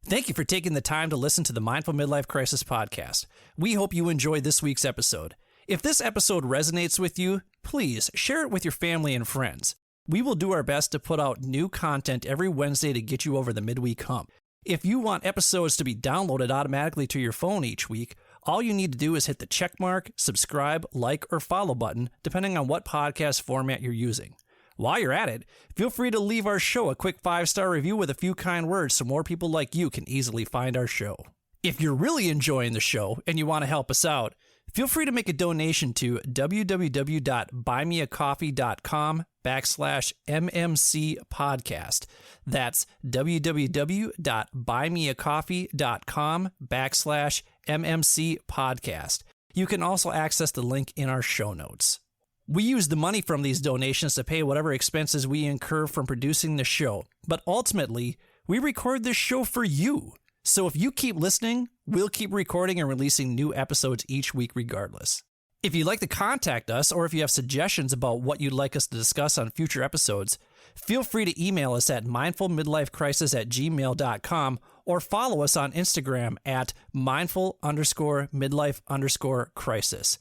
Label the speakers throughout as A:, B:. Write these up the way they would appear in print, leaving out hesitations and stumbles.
A: Thank you for taking the time to listen to the Mindful Midlife Crisis podcast. We hope you enjoyed this week's episode. If this episode resonates with you, please share it with your family and friends. We will do our best to put out new content every Wednesday to get you over the midweek hump. If you want episodes to be downloaded automatically to your phone each week, all you need to do is hit the checkmark, subscribe, like, or follow button, depending on what podcast format you're using. While you're at it, feel free to leave our show a quick 5-star review with a few kind words so more people like you can easily find our show. If you're really enjoying the show and you want to help us out, feel free to make a donation to www.buymeacoffee.com/MMC podcast. That's www.buymeacoffee.com/MMC podcast. You can also access the link in our show notes. We use the money from these donations to pay whatever expenses we incur from producing the show, but ultimately, we record this show for you. So if you keep listening, we'll keep recording and releasing new episodes each week regardless. If you'd like to contact us, or if you have suggestions about what you'd like us to discuss on future episodes, feel free to email us at mindfulmidlifecrisis@gmail.com or follow us on Instagram at mindful_midlife_crisis.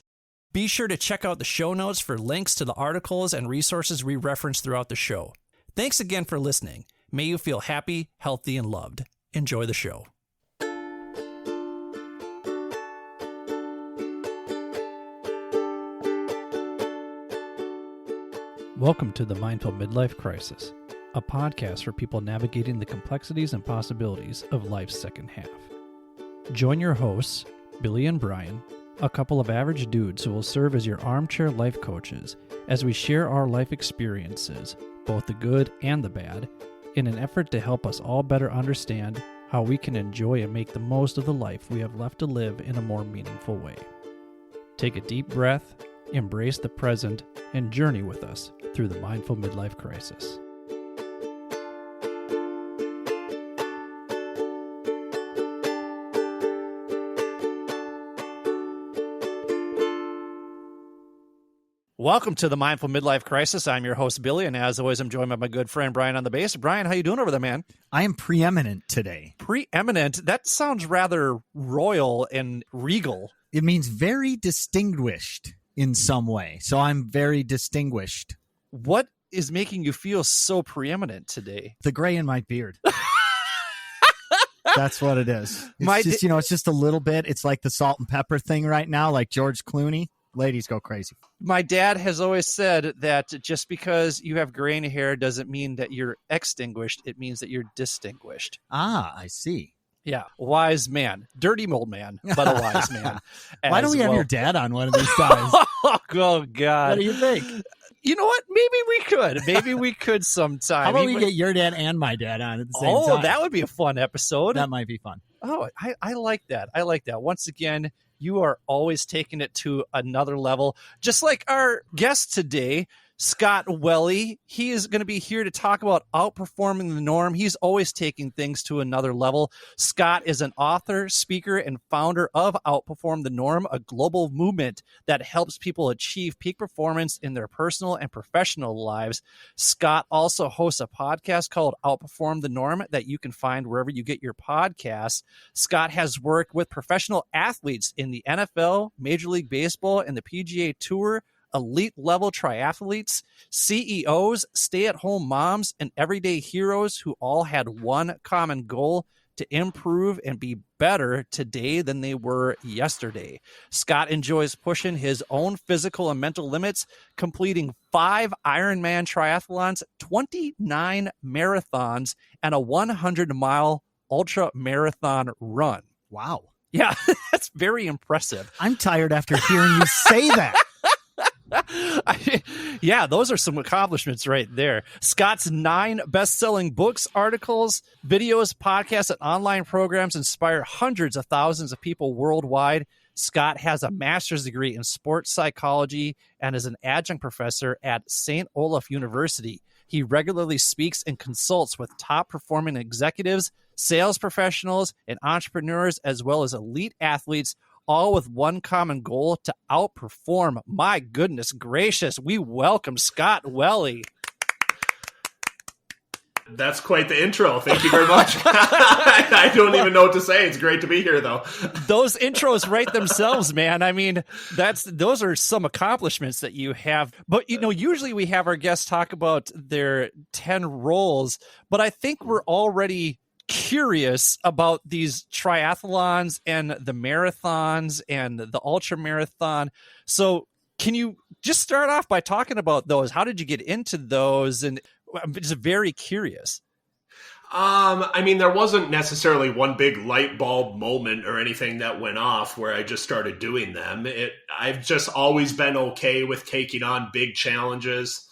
A: Be sure to check out the show notes for links to the articles and resources we reference throughout the show. Thanks again for listening. May you feel happy, healthy, and loved. Enjoy the show. Welcome to the Mindful Midlife Crisis, a podcast for people navigating the complexities and possibilities of life's second half. Join your hosts, Billy and Brian, a couple of average dudes who will serve as your armchair life coaches as we share our life experiences, both the good and the bad, in an effort to help us all better understand how we can enjoy and make the most of the life we have left to live in a more meaningful way. Take a deep breath, embrace the present, and journey with us through the Mindful Midlife Crisis. Welcome to the Mindful Midlife Crisis. I'm your host, Billy, and as always, I'm joined by my good friend, Brian, on the bass. Brian, how you doing over there, man?
B: I am preeminent today.
A: Preeminent? That sounds rather royal and regal.
B: It means very distinguished in some way. So I'm very distinguished.
A: What is making you feel so preeminent today?
B: The gray in my beard. That's what it is. It's just a little bit. It's like the salt and pepper thing right now, like George Clooney. Ladies go crazy.
A: My dad has always said that just because you have gray hair doesn't mean that you're extinguished. It means that you're distinguished.
B: Ah, I see.
A: Yeah. Wise man. Dirty old man, but a wise man.
B: Why don't we have your dad on one of these times?
A: Oh, God.
B: What do you think?
A: You know what? Maybe we could. Maybe we could sometime.
B: How about we get your dad and my dad on at the same time?
A: Oh, that would be a fun episode.
B: That might be fun.
A: Oh, I like that. I like that. Once again, you are always taking it to another level. Just like our guest today, Scott Welle. He is going to be here to talk about outperforming the norm. He's always taking things to another level. Scott is an author, speaker, and founder of Outperform the Norm, a global movement that helps people achieve peak performance in their personal and professional lives. Scott also hosts a podcast called Outperform the Norm that you can find wherever you get your podcasts. Scott has worked with professional athletes in the NFL, Major League Baseball, and the PGA Tour, elite level triathletes, CEOs, stay-at-home moms, and everyday heroes who all had one common goal: to improve and be better today than they were yesterday. Scott enjoys pushing his own physical and mental limits, completing 5 Ironman triathlons, 29 marathons, and a 100-mile ultra marathon run.
B: Wow.
A: Yeah, that's very impressive.
B: I'm tired after hearing you say that.
A: Yeah, those are some accomplishments right there. Scott's 9 best-selling books, articles, videos, podcasts, and online programs inspire hundreds of thousands of people worldwide. Scott has a master's degree in sports psychology and is an adjunct professor at St. Olaf University. He regularly speaks and consults with top-performing executives, sales professionals, and entrepreneurs, as well as elite athletes, all with one common goal: to outperform. My goodness gracious, we welcome Scott Welle.
C: That's quite the intro. Thank you very much. I don't even know what to say. It's great to be here, though.
A: Those intros write themselves, man. I mean, those are some accomplishments that you have. But, usually we have our guests talk about their 10 roles, but I think we're already curious about these triathlons and the marathons and the ultra marathon. So can you just start off by talking about those? How did you get into those? And I'm just very curious.
C: There wasn't necessarily one big light bulb moment or anything that went off where I just started doing them. I've just always been okay with taking on big challenges.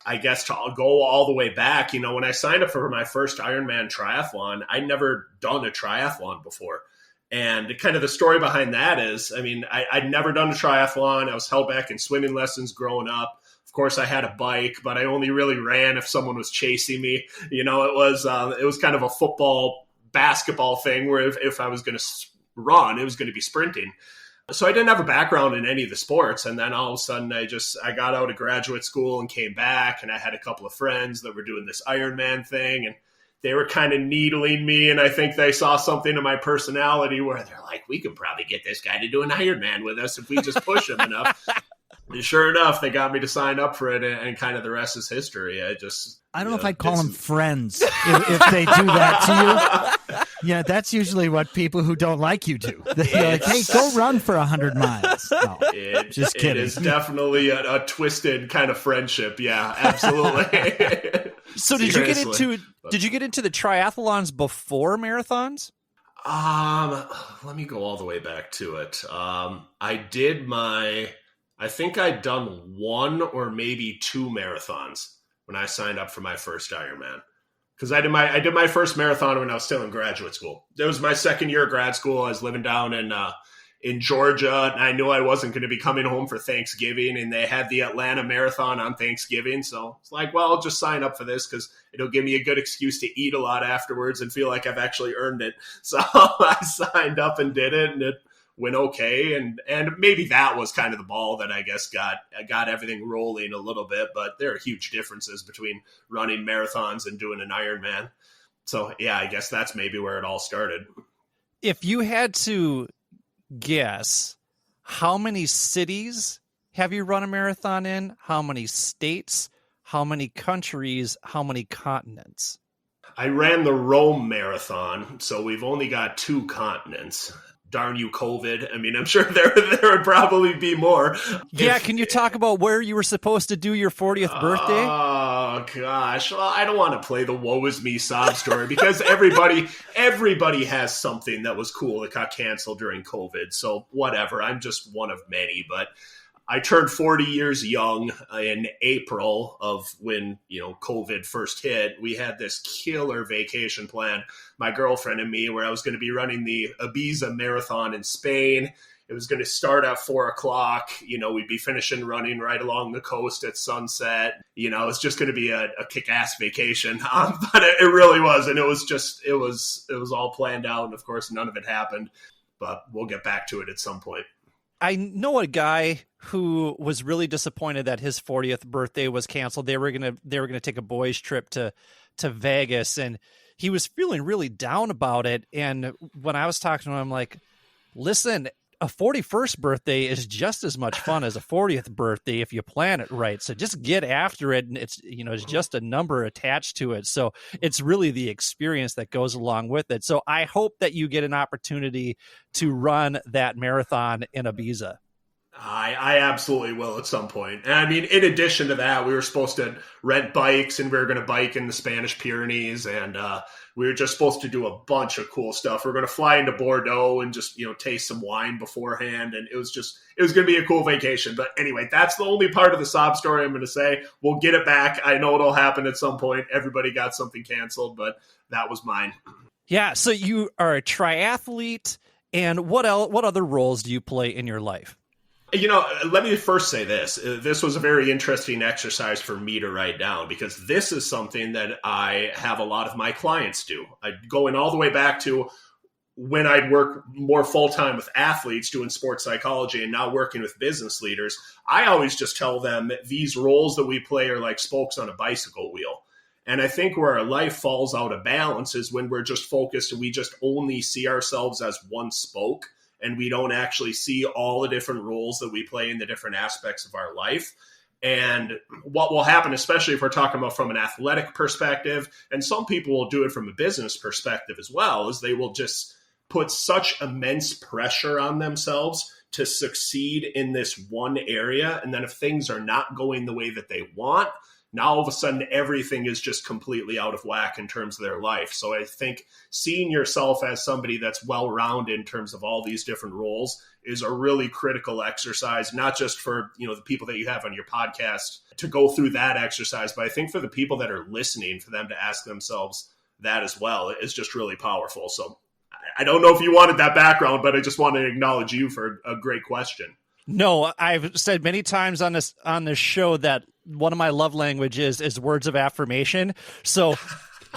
C: I guess to go all the way back, when I signed up for my first Ironman triathlon, I'd never done a triathlon before. And kind of the story behind that is, I'd never done a triathlon. I was held back in swimming lessons growing up. Of course, I had a bike, but I only really ran if someone was chasing me. It was kind of a football, basketball thing where if I was going to run, it was going to be sprinting. So I didn't have a background in any of the sports. And then all of a sudden I got out of graduate school and came back, and I had a couple of friends that were doing this Ironman thing, and they were kind of needling me. And I think they saw something in my personality where they're like, we could probably get this guy to do an Ironman with us if we just push him enough. And sure enough, they got me to sign up for it, and kind of the rest is history. I don't
B: know if I'd call them friends if they do that to you. Yeah, that's usually what people who don't like you do. They're like, hey, go run for 100 miles. No, just kidding.
C: It is definitely a twisted kind of friendship. Yeah, absolutely.
A: So did you get into the triathlons before marathons?
C: Let me go all the way back to it. I think I'd done one or maybe two marathons when I signed up for my first Ironman. Because I did my first marathon when I was still in graduate school. It was my second year of grad school. I was living down in Georgia, and I knew I wasn't going to be coming home for Thanksgiving, and they had the Atlanta Marathon on Thanksgiving. So it's like, well, I'll just sign up for this because it'll give me a good excuse to eat a lot afterwards and feel like I've actually earned it. So I signed up and did it, and it went okay. And maybe that was kind of the ball that I guess got everything rolling a little bit, but there are huge differences between running marathons and doing an Ironman. So yeah, I guess that's maybe where it all started.
A: If you had to guess, how many cities have you run a marathon in? How many states? How many countries? How many continents?
C: I ran the Rome Marathon, so we've only got 2 continents. Darn you, COVID. I'm sure there would probably be more.
A: Yeah, can you talk about where you were supposed to do your 40th birthday?
C: Oh, gosh. Well, I don't want to play the woe is me sob story because everybody has something that was cool that got canceled during COVID. So whatever. I'm just one of many, but I turned 40 years young in April of when, COVID first hit. We had this killer vacation plan, my girlfriend and me, where I was going to be running the Ibiza Marathon in Spain. It was going to start at 4:00. We'd be finishing running right along the coast at sunset. It's just going to be a kick-ass vacation. But it really was. And it was all planned out. And of course, none of it happened, but we'll get back to it at some point.
A: I know a guy who was really disappointed that his 40th birthday was canceled. They were gonna take a boys' trip to Vegas, and he was feeling really down about it. And when I was talking to him, I'm like, listen, a 41st birthday is just as much fun as a 40th birthday if you plan it right. So just get after it. And it's just a number attached to it. So it's really the experience that goes along with it. So I hope that you get an opportunity to run that marathon in Ibiza.
C: I absolutely will at some point. And in addition to that, we were supposed to rent bikes, and we were going to bike in the Spanish Pyrenees, and we were just supposed to do a bunch of cool stuff. We were going to fly into Bordeaux and just, taste some wine beforehand. And it was going to be a cool vacation. But anyway, that's the only part of the sob story I'm going to say. We'll get it back. I know it'll happen at some point. Everybody got something canceled, but that was mine.
A: Yeah. So you are a triathlete, and what other roles do you play in your life?
C: Let me first say this. This was a very interesting exercise for me to write down because this is something that I have a lot of my clients do. Going all the way back to when I'd work more full-time with athletes doing sports psychology and now working with business leaders. I always just tell them that these roles that we play are like spokes on a bicycle wheel. And I think where our life falls out of balance is when we're just focused and we just only see ourselves as one spoke, and we don't actually see all the different roles that we play in the different aspects of our life. And what will happen, especially if we're talking about from an athletic perspective, and some people will do it from a business perspective as well, is they will just put such immense pressure on themselves to succeed in this one area. And then if things are not going the way that they want, now all of a sudden everything is just completely out of whack in terms of their life. So I think seeing yourself as somebody that's well-rounded in terms of all these different roles is a really critical exercise, not just for, you know, the people that you have on your podcast to go through that exercise, but I think for the people that are listening, for them to ask themselves that as well is just really powerful. So I don't know if you wanted that background, but I just want to acknowledge you for a great question.
A: No, I've said many times on this show that one of my love languages is words of affirmation. So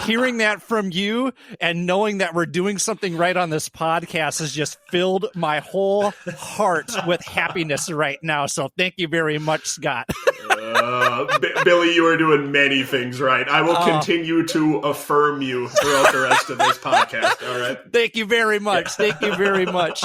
A: hearing that from you and knowing that we're doing something right on this podcast has just filled my whole heart with happiness right now. So thank you very much, Scott.
C: Billy, you are doing many things right. I will continue to affirm you throughout the rest of this podcast. All right.
A: Thank you very much. Thank you very much.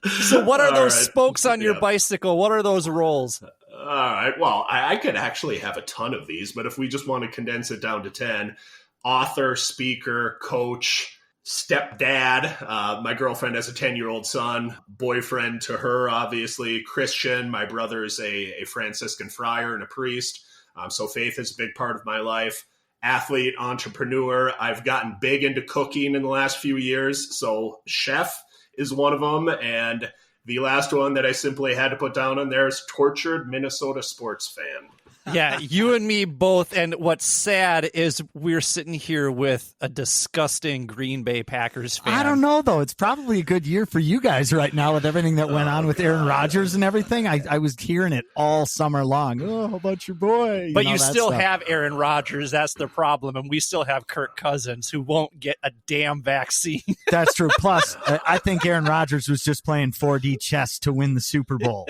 A: So what are those spokes on your bicycle? What are those roles?
C: All right. Well, I could actually have a ton of these, but if we just want to condense it down to 10, author, speaker, coach, stepdad. My girlfriend has a 10-year-old son, boyfriend to her, obviously, Christian. My brother is a Franciscan friar and a priest. So faith is a big part of my life. Athlete, entrepreneur. I've gotten big into cooking in the last few years. So chef is one of them. And the last one that I simply had to put down on there is tortured Minnesota sports fan.
A: Yeah, you and me both. And what's sad is we're sitting here with a disgusting Green Bay Packers fan.
B: I don't know, though. It's probably a good year for you guys right now with everything that went on with Aaron Rodgers and everything. I was hearing it all summer long. Oh, how about your boy?
A: But you still have Aaron Rodgers. That's the problem. And we still have Kirk Cousins, who won't get a damn vaccine.
B: That's true. Plus, I think Aaron Rodgers was just playing 4D chess to win the Super Bowl.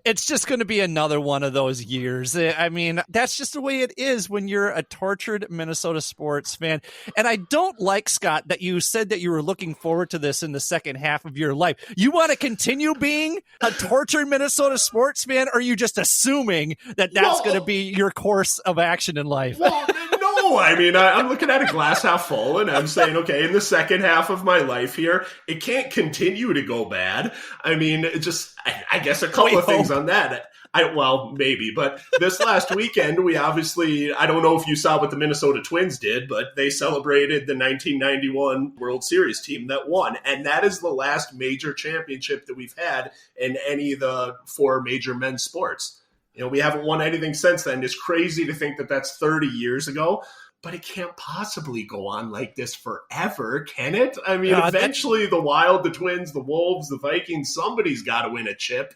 A: It's just going to be another one of those years. I mean, that's just the way it is when you're a tortured Minnesota sports fan. And I don't like, Scott, that you said that you were looking forward to this in the second half of your life. You want to continue being a tortured Minnesota sports fan, or are you just assuming that that's going to be your course of action in life?
C: No, I mean, I'm looking at a glass half full, and I'm saying, okay, in the second half of my life here, it can't continue to go bad. I mean, I guess a couple of things on that. Well, maybe, but this last weekend, we obviously, I don't know if you saw what the Minnesota Twins did, but they celebrated the 1991 World Series team that won. And that is the last major championship that we've had in any of the four major men's sports. You know, we haven't won anything since then. It's crazy to think that that's 30 years ago, but it can't possibly go on like this forever, can it? I mean, eventually the Wild, the Twins, the Wolves, the Vikings, somebody's got to win a chip.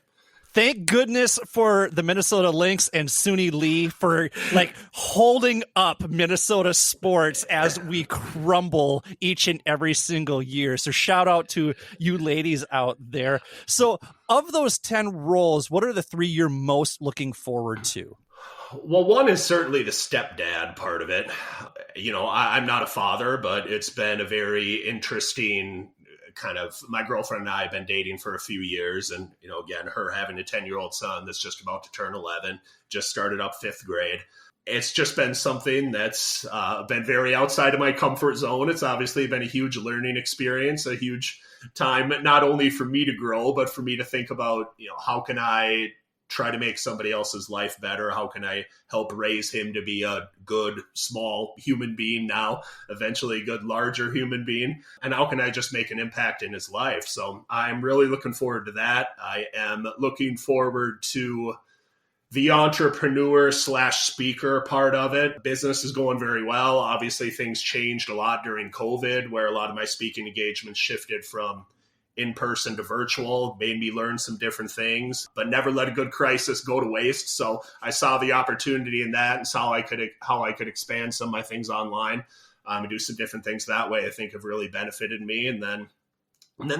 A: Thank goodness for the Minnesota Lynx and Suni Lee for holding up Minnesota sports as we crumble each and every single year. So shout out to you ladies out there. So of those 10 roles, what are the 3 you're most looking forward to?
C: Well, one is certainly the stepdad part of it. You know, I'm not a father, but it's been a very interesting kind of, my girlfriend and I have been dating for a few years, and, you know, again, her having a 10-year-old son that's just about to turn 11, just started up 5th grade. It's just been something that's been very outside of my comfort zone. It's obviously been a huge learning experience, a huge time, not only for me to grow, but for me to think about, you know, how can I try to make somebody else's life better? How can I help raise him to be a good, small human being now, eventually a good, larger human being? And how can I just make an impact in his life? So I'm really looking forward to that. I am looking forward to the entrepreneur / speaker part of it. Business is going very well. Obviously, things changed a lot during COVID, where a lot of my speaking engagements shifted from in-person to virtual, made me learn some different things, but never let a good crisis go to waste. So I saw the opportunity in that and saw how I could expand some of my things online and do some different things that way. I think have really benefited me. And then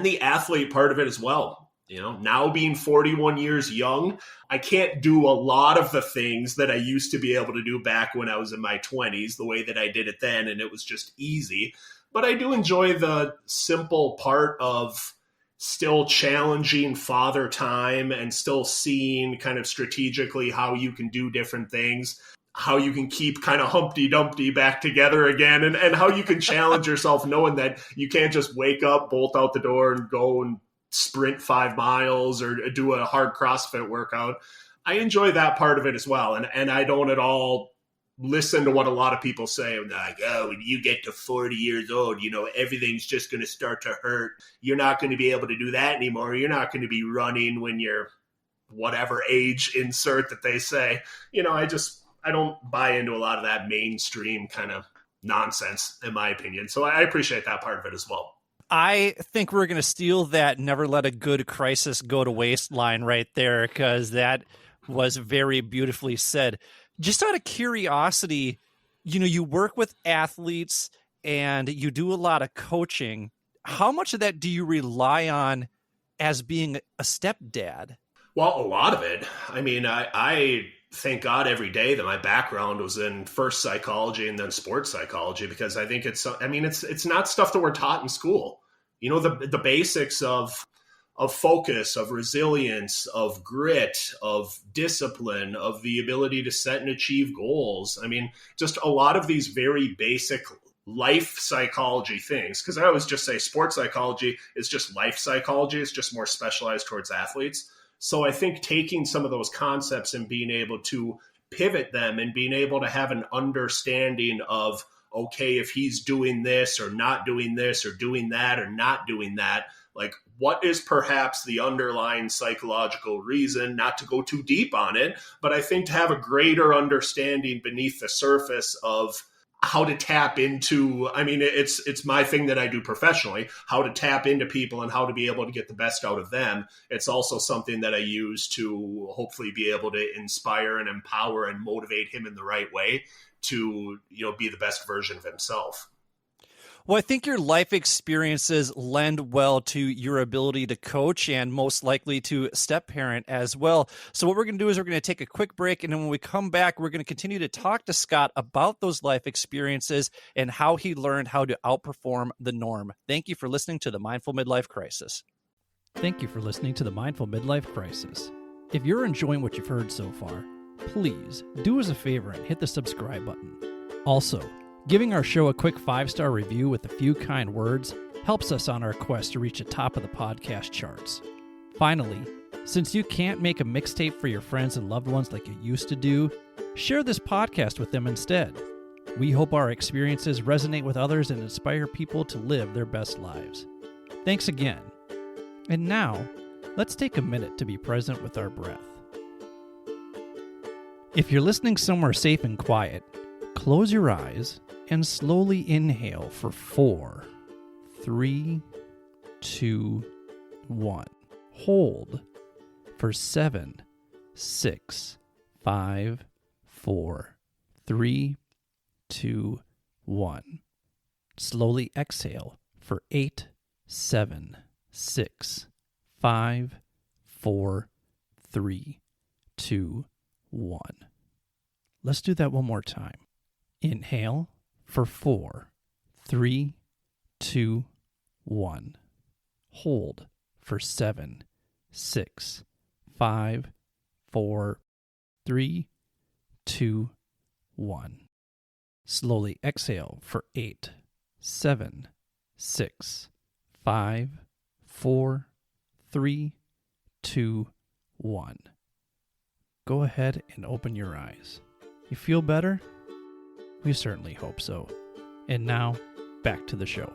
C: the athlete part of it as well. Now being 41 years young, I can't do a lot of the things that I used to be able to do back when I was in my 20s, the way that I did it then, and it was just easy. But I do enjoy the simple part of still challenging father time and still seeing kind of strategically how you can do different things, how you can keep kind of Humpty Dumpty back together again, and how you can challenge yourself knowing that you can't just wake up, bolt out the door, and go and sprint 5 miles or do a hard CrossFit workout. I enjoy that part of it as well. And I don't at all listen to what a lot of people say, like, oh, when you get to 40 years old, everything's just going to start to hurt. You're not going to be able to do that anymore. You're not going to be running when you're whatever age insert that they say. I don't buy into a lot of that mainstream kind of nonsense, in my opinion. So I appreciate that part of it as well.
A: I think we're going to steal that never let a good crisis go to waste line right there, because that was very beautifully said. Just out of curiosity, you work with athletes and you do a lot of coaching. How much of that do you rely on as being a stepdad? Well,
C: a lot of it. I mean, I thank God every day that my background was in first psychology and then sports psychology, because I think it's not stuff that we're taught in school. The basics of focus, of resilience, of grit, of discipline, of the ability to set and achieve goals. I mean, just a lot of these very basic life psychology things. Because I always just say sports psychology is just life psychology. It's just more specialized towards athletes. So I think taking some of those concepts and being able to pivot them and being able to have an understanding of, okay, if he's doing this or not doing this or doing that or not doing that, like what is perhaps the underlying psychological reason, not to go too deep on it, but I think to have a greater understanding beneath the surface of how to tap into, it's my thing that I do professionally, how to tap into people and how to be able to get the best out of them. It's also something that I use to hopefully be able to inspire and empower and motivate him in the right way to, be the best version of himself.
A: Well, I think your life experiences lend well to your ability to coach and most likely to step parent as well. So what we're going to do is we're going to take a quick break. And then when we come back, we're going to continue to talk to Scott about those life experiences and how he learned how to outperform the norm. Thank you for listening to the Mindful Midlife Crisis. Thank you for listening to the Mindful Midlife Crisis. If you're enjoying what you've heard so far, please do us a favor and hit the subscribe button. Also, giving our show a quick 5-star review with a few kind words helps us on our quest to reach the top of the podcast charts. Finally, since you can't make a mixtape for your friends and loved ones like you used to do, share this podcast with them instead. We hope our experiences resonate with others and inspire people to live their best lives. Thanks again. And now, let's take a minute to be present with our breath. If you're listening somewhere safe and quiet, close your eyes and slowly inhale for 4, 3, 2, 1. Hold for 7, 6, 5, 4, 3, 2, 1. Slowly exhale for 8, 7, 6, 5, 4, 3, 2, 1. Let's do that one more time. Inhale for 4, 3, 2, 1. Hold for 7, 6, 5, 4, 3, 2, 1. Slowly exhale for 8, 7, 6, 5, 4, 3, 2, 1. Go ahead and open your eyes. You feel better? We certainly hope so. And now, back to the show.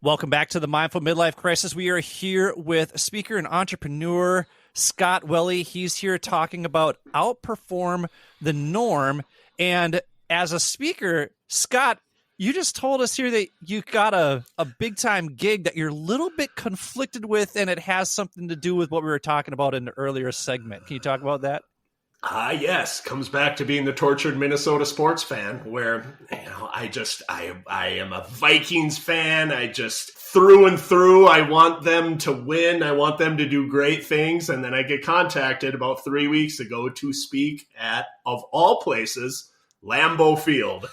A: Welcome back to the Mindful Midlife Crisis. We are here with speaker and entrepreneur Scott Welle. He's here talking about Outperform the Norm. And as a speaker, Scott, you just told us here that you got a big-time gig that you're a little bit conflicted with, and it has something to do with what we were talking about in the earlier segment. Can you talk about that?
C: Yes, comes back to being the tortured Minnesota sports fan where, I am a Vikings fan. I just through and through, I want them to win. I want them to do great things. And then I get contacted about 3 weeks ago to speak at, of all places, Lambeau Field.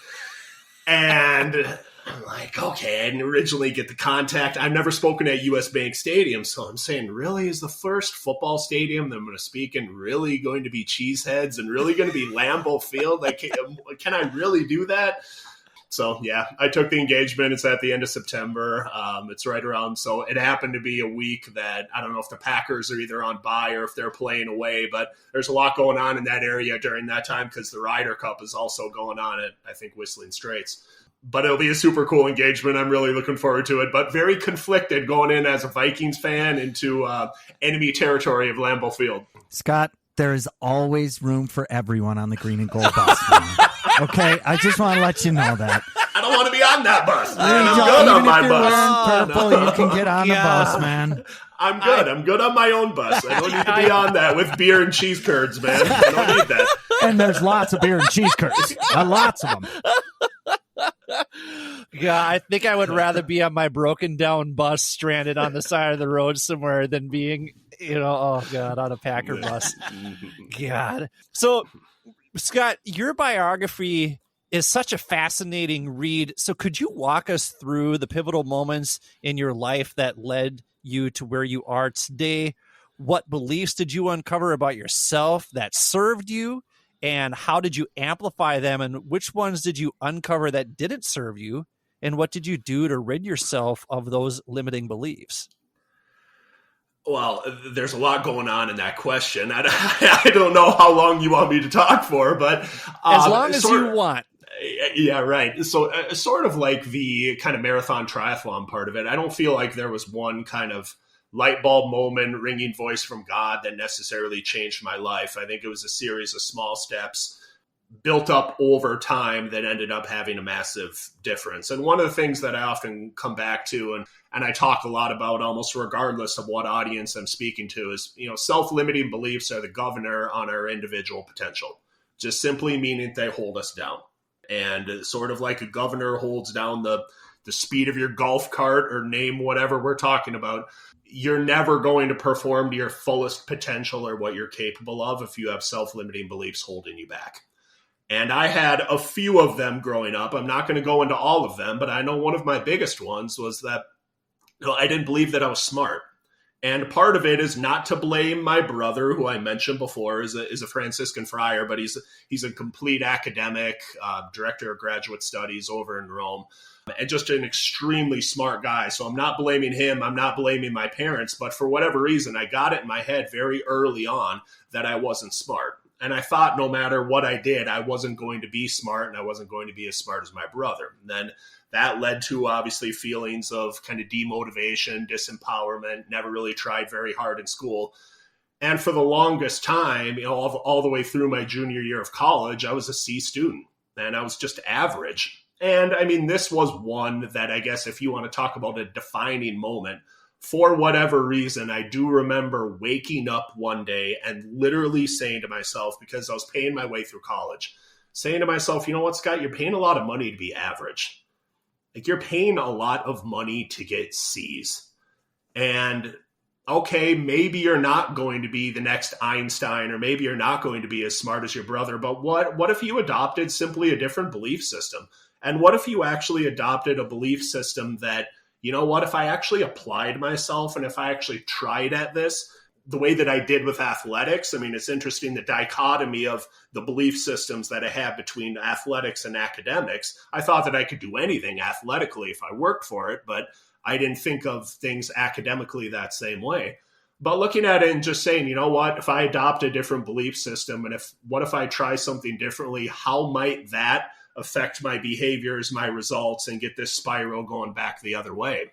C: And I'm like, okay, I didn't originally get the contact. I've never spoken at US Bank Stadium. So I'm saying, really, is the first football stadium that I'm going to speak in really going to be Cheeseheads and really going to be Lambeau Field? Like, can I really do that? So, yeah, I took the engagement. It's at the end of September. It's right around. So it happened to be a week that I don't know if the Packers are either on bye or if they're playing away, but there's a lot going on in that area during that time because the Ryder Cup is also going on at, I think, Whistling Straits. But it'll be a super cool engagement. I'm really looking forward to it, but very conflicted going in as a Vikings fan into enemy territory of Lambeau Field.
B: Scott, there is always room for everyone on the green and gold bus. Okay, I just want to let you know that.
C: I don't want to be on that bus. I'm good on my bus.
B: Purple, you can get on the bus, man.
C: I'm good. I'm good on my own bus. I don't need to be on that with beer and cheese curds, man. I don't need that.
B: And there's lots of beer and cheese curds. Lots of them.
A: Yeah, I think I would rather be on my broken down bus stranded on the side of the road somewhere than being, oh God, on a Packer bus. God. So, Scott, your biography is such a fascinating read. So could you walk us through the pivotal moments in your life that led you to where you are today? What beliefs did you uncover about yourself that served you? And how did you amplify them? And which ones did you uncover that didn't serve you? And what did you do to rid yourself of those limiting beliefs?
C: Well, there's a lot going on in that question. I don't know how long you want me to talk for, but
A: as long as you want.
C: Yeah, right. So sort of like the kind of marathon triathlon part of it, I don't feel like there was one kind of light bulb moment, ringing voice from God that necessarily changed my life. I think it was a series of small steps built up over time that ended up having a massive difference. And one of the things that I often come back to and I talk a lot about almost regardless of what audience I'm speaking to is, self-limiting beliefs are the governor on our individual potential, just simply meaning they hold us down. And sort of like a governor holds down the speed of your golf cart or name whatever we're talking about, you're never going to perform to your fullest potential or what you're capable of if you have self-limiting beliefs holding you back. And I had a few of them growing up. I'm not going to go into all of them, but I know one of my biggest ones was that I didn't believe that I was smart. And part of it is not to blame my brother, who I mentioned before is a Franciscan friar, but he's a complete academic, director of graduate studies over in Rome, and just an extremely smart guy. So I'm not blaming him. I'm not blaming my parents. But for whatever reason, I got it in my head very early on that I wasn't smart. And I thought no matter what I did, I wasn't going to be smart and I wasn't going to be as smart as my brother. And then that led to obviously feelings of kind of demotivation, disempowerment, never really tried very hard in school. And for the longest time, all the way through my junior year of college, I was a C student and I was just average. And I mean, this was one that I guess if you want to talk about a defining moment, for whatever reason, I do remember waking up one day and literally saying to myself, because I was paying my way through college, saying to myself, you know what, Scott, you're paying a lot of money to be average. Like you're paying a lot of money to get C's. And okay, maybe you're not going to be the next Einstein, or maybe you're not going to be as smart as your brother, but what if you adopted simply a different belief system? And what if you actually adopted a belief system that, you know what, if I actually applied myself and if I actually tried at this, the way that I did with athletics, I mean, it's interesting, the dichotomy of the belief systems that I have between athletics and academics. I thought that I could do anything athletically if I worked for it, but I didn't think of things academically that same way. But looking at it and just saying, you know what, if I adopt a different belief system and what if I try something differently, how might that affect my behaviors, my results, and get this spiral going back the other way?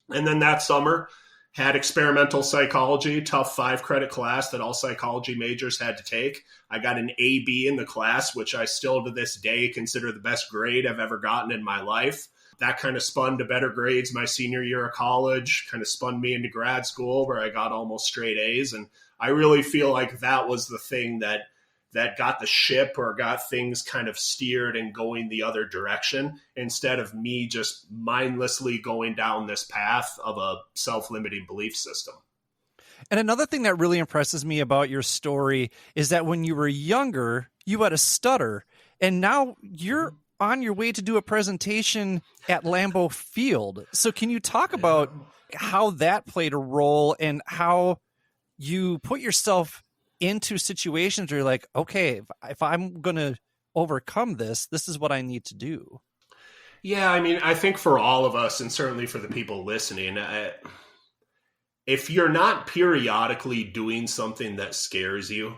C: And then that summer, had experimental psychology, tough 5-credit class that all psychology majors had to take. I got an AB in the class, which I still to this day consider the best grade I've ever gotten in my life. That kind of spun to better grades my senior year of college, kind of spun me into grad school where I got almost straight A's. And I really feel like that was the thing that that got the ship or got things kind of steered and going the other direction, instead of me just mindlessly going down this path of a self-limiting belief system.
A: And another thing that really impresses me about your story is that when you were younger, you had a stutter, and now you're on your way to do a presentation at Lambeau Field. So can you talk about how that played a role and how you put yourself into situations where you're like, okay, if I'm going to overcome this, this is what I need to do?
C: Yeah, I mean, I think for all of us, and certainly for the people listening, if you're not periodically doing something that scares you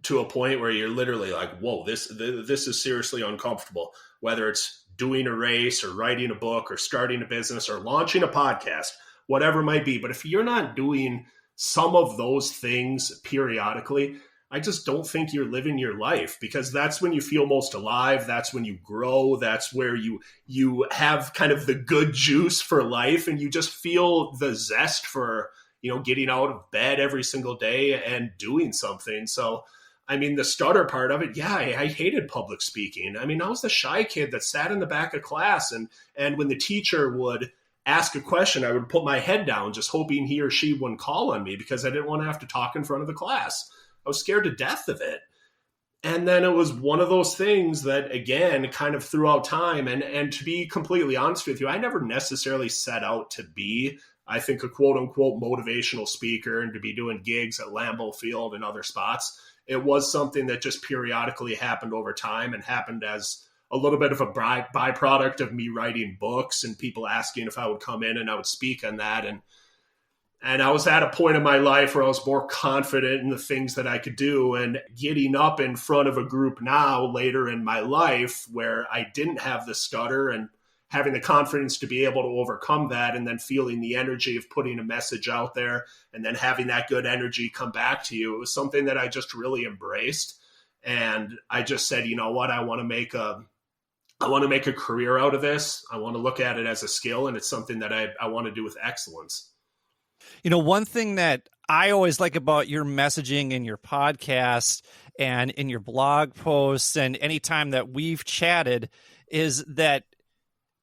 C: to a point where you're literally like, whoa, this is seriously uncomfortable, whether it's doing a race or writing a book or starting a business or launching a podcast, whatever it might be. But if you're not doing some of those things periodically, I just don't think you're living your life, because that's when you feel most alive. That's when you grow. That's where you have kind of the good juice for life, and you just feel the zest for, getting out of bed every single day and doing something. So, I mean, the stutter part of it, yeah, I hated public speaking. I mean, I was the shy kid that sat in the back of class, and when the teacher would ask a question, I would put my head down, just hoping he or she wouldn't call on me, because I didn't want to have to talk in front of the class. I was scared to death of it. And then it was one of those things that, again, kind of throughout time, and to be completely honest with you, I never necessarily set out to be, I think, a quote unquote motivational speaker and to be doing gigs at Lambeau Field and other spots. It was something that just periodically happened over time, and happened as a little bit of a byproduct of me writing books and people asking if I would come in and I would speak on that. And I was at a point in my life where I was more confident in the things that I could do, and getting up in front of a group now later in my life where I didn't have the stutter, and having the confidence to be able to overcome that, and then feeling the energy of putting a message out there and then having that good energy come back to you. It was something that I just really embraced. And I just said, you know what, I want to make a career out of this. I want to look at it as a skill, and it's something that I want to do with excellence.
A: One thing that I always like about your messaging in your podcast and in your blog posts and anytime that we've chatted is that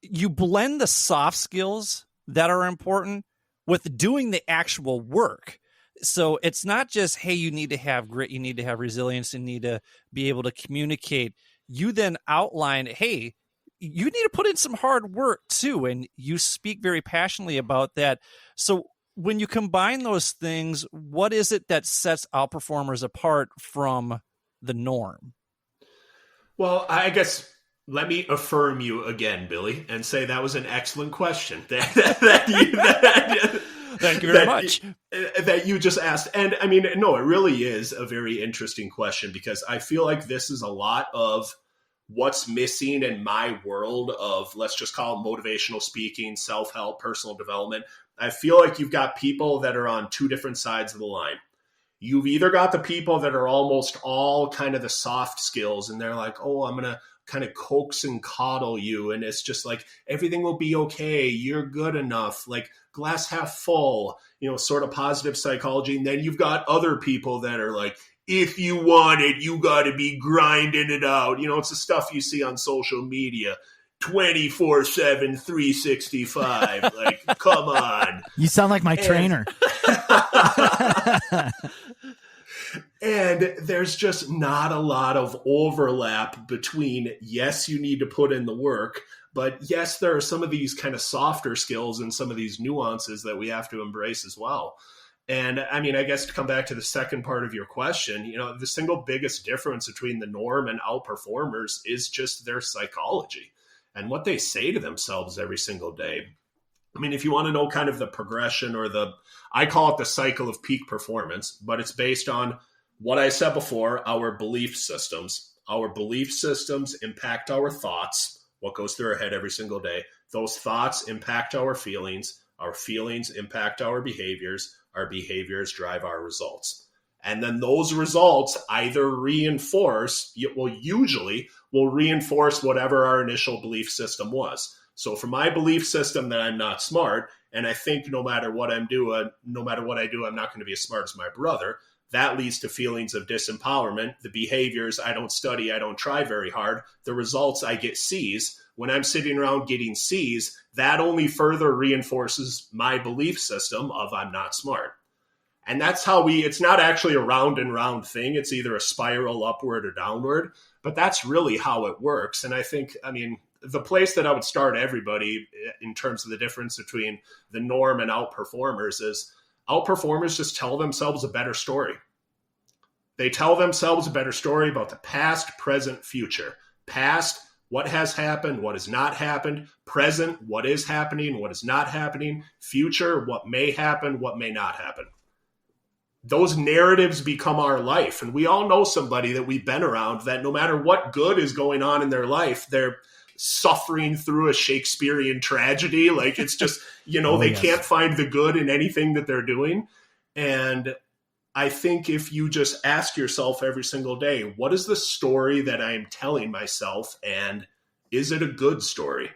A: you blend the soft skills that are important with doing the actual work. So it's not just, hey, you need to have grit, you need to have resilience, you need to be able to communicate. You then outline, hey, you need to put in some hard work too. And you speak very passionately about that. So when you combine those things, what is it that sets outperformers apart from the norm?
C: Well, I guess let me affirm you again, Billy, and say that was an excellent question. Thank you very much. That you just asked. And I mean, no, it really is a very interesting question, because I feel like this is a lot of what's missing in my world of, let's just call it motivational speaking, self-help, personal development. I feel like you've got people that are on two different sides of the line. You've either got the people that are almost all kind of the soft skills, and they're like, oh, I'm going to kind of coax and coddle you. And it's just like, everything will be okay. You're good enough, like glass half full, sort of positive psychology. And then you've got other people that are like, if you want it, you got to be grinding it out. It's the stuff you see on social media. 24/7, 365. Like, come on.
B: You sound like my trainer.
C: And there's just not a lot of overlap between, yes, you need to put in the work, but yes, there are some of these kind of softer skills and some of these nuances that we have to embrace as well. And I mean, I guess to come back to the second part of your question, the single biggest difference between the norm and outperformers is just their psychology and what they say to themselves every single day. I mean, if you want to know kind of the progression or I call it the cycle of peak performance, but it's based on what I said before, our belief systems. Our belief systems impact our thoughts, what goes through our head every single day. Those thoughts impact our feelings impact our behaviors drive our results. And then those results either usually will reinforce whatever our initial belief system was. So for my belief system that I'm not smart, and I think no matter what I do, I'm not going to be as smart as my brother, That leads to feelings of disempowerment. The behaviors, I don't study, I don't try very hard. The results, I get C's. When I'm sitting around getting C's, that only further reinforces my belief system of I'm not smart. And that's how it's not actually a round and round thing. It's either a spiral upward or downward, but that's really how it works. And I think, the place that I would start everybody in terms of the difference between the norm and outperformers is outperformers just tell themselves a better story. They tell themselves a better story about the past, present, future. Past, what has happened, what has not happened. Present, what is happening, what is not happening. Future, what may happen, what may not happen. Those narratives become our life. And we all know somebody that we've been around that no matter what good is going on in their life, they're suffering through a Shakespearean tragedy. Like it's just, they can't find the good in anything that they're doing. And I think if you just ask yourself every single day, what is the story that I am telling myself? And is it a good story?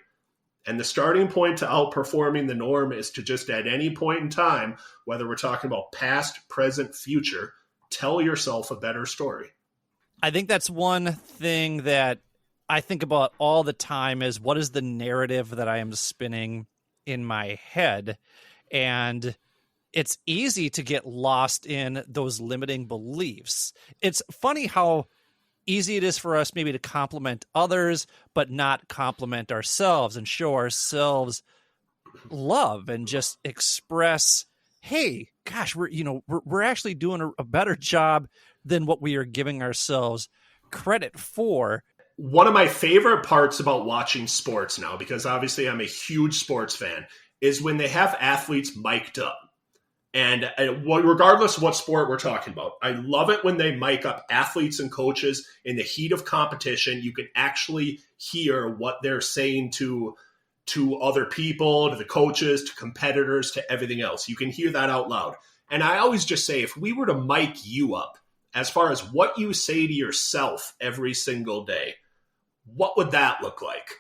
C: And the starting point to outperforming the norm is to just at any point in time, whether we're talking about past, present, future, tell yourself a better story.
A: I think that's one thing that I think about all the time is what is the narrative that I am spinning in my head? And it's easy to get lost in those limiting beliefs. It's funny how easy it is for us maybe to compliment others, but not compliment ourselves and show ourselves love and just express, hey, gosh, we're actually doing a better job than what we are giving ourselves credit for.
C: One of my favorite parts about watching sports now, because obviously I'm a huge sports fan, is when they have athletes mic'd up. And regardless of what sport we're talking about, I love it when they mic up athletes and coaches in the heat of competition. You can actually hear what they're saying to other people, to the coaches, to competitors, to everything else. You can hear that out loud. And I always just say, if we were to mic you up, as far as what you say to yourself every single day, what would that look like?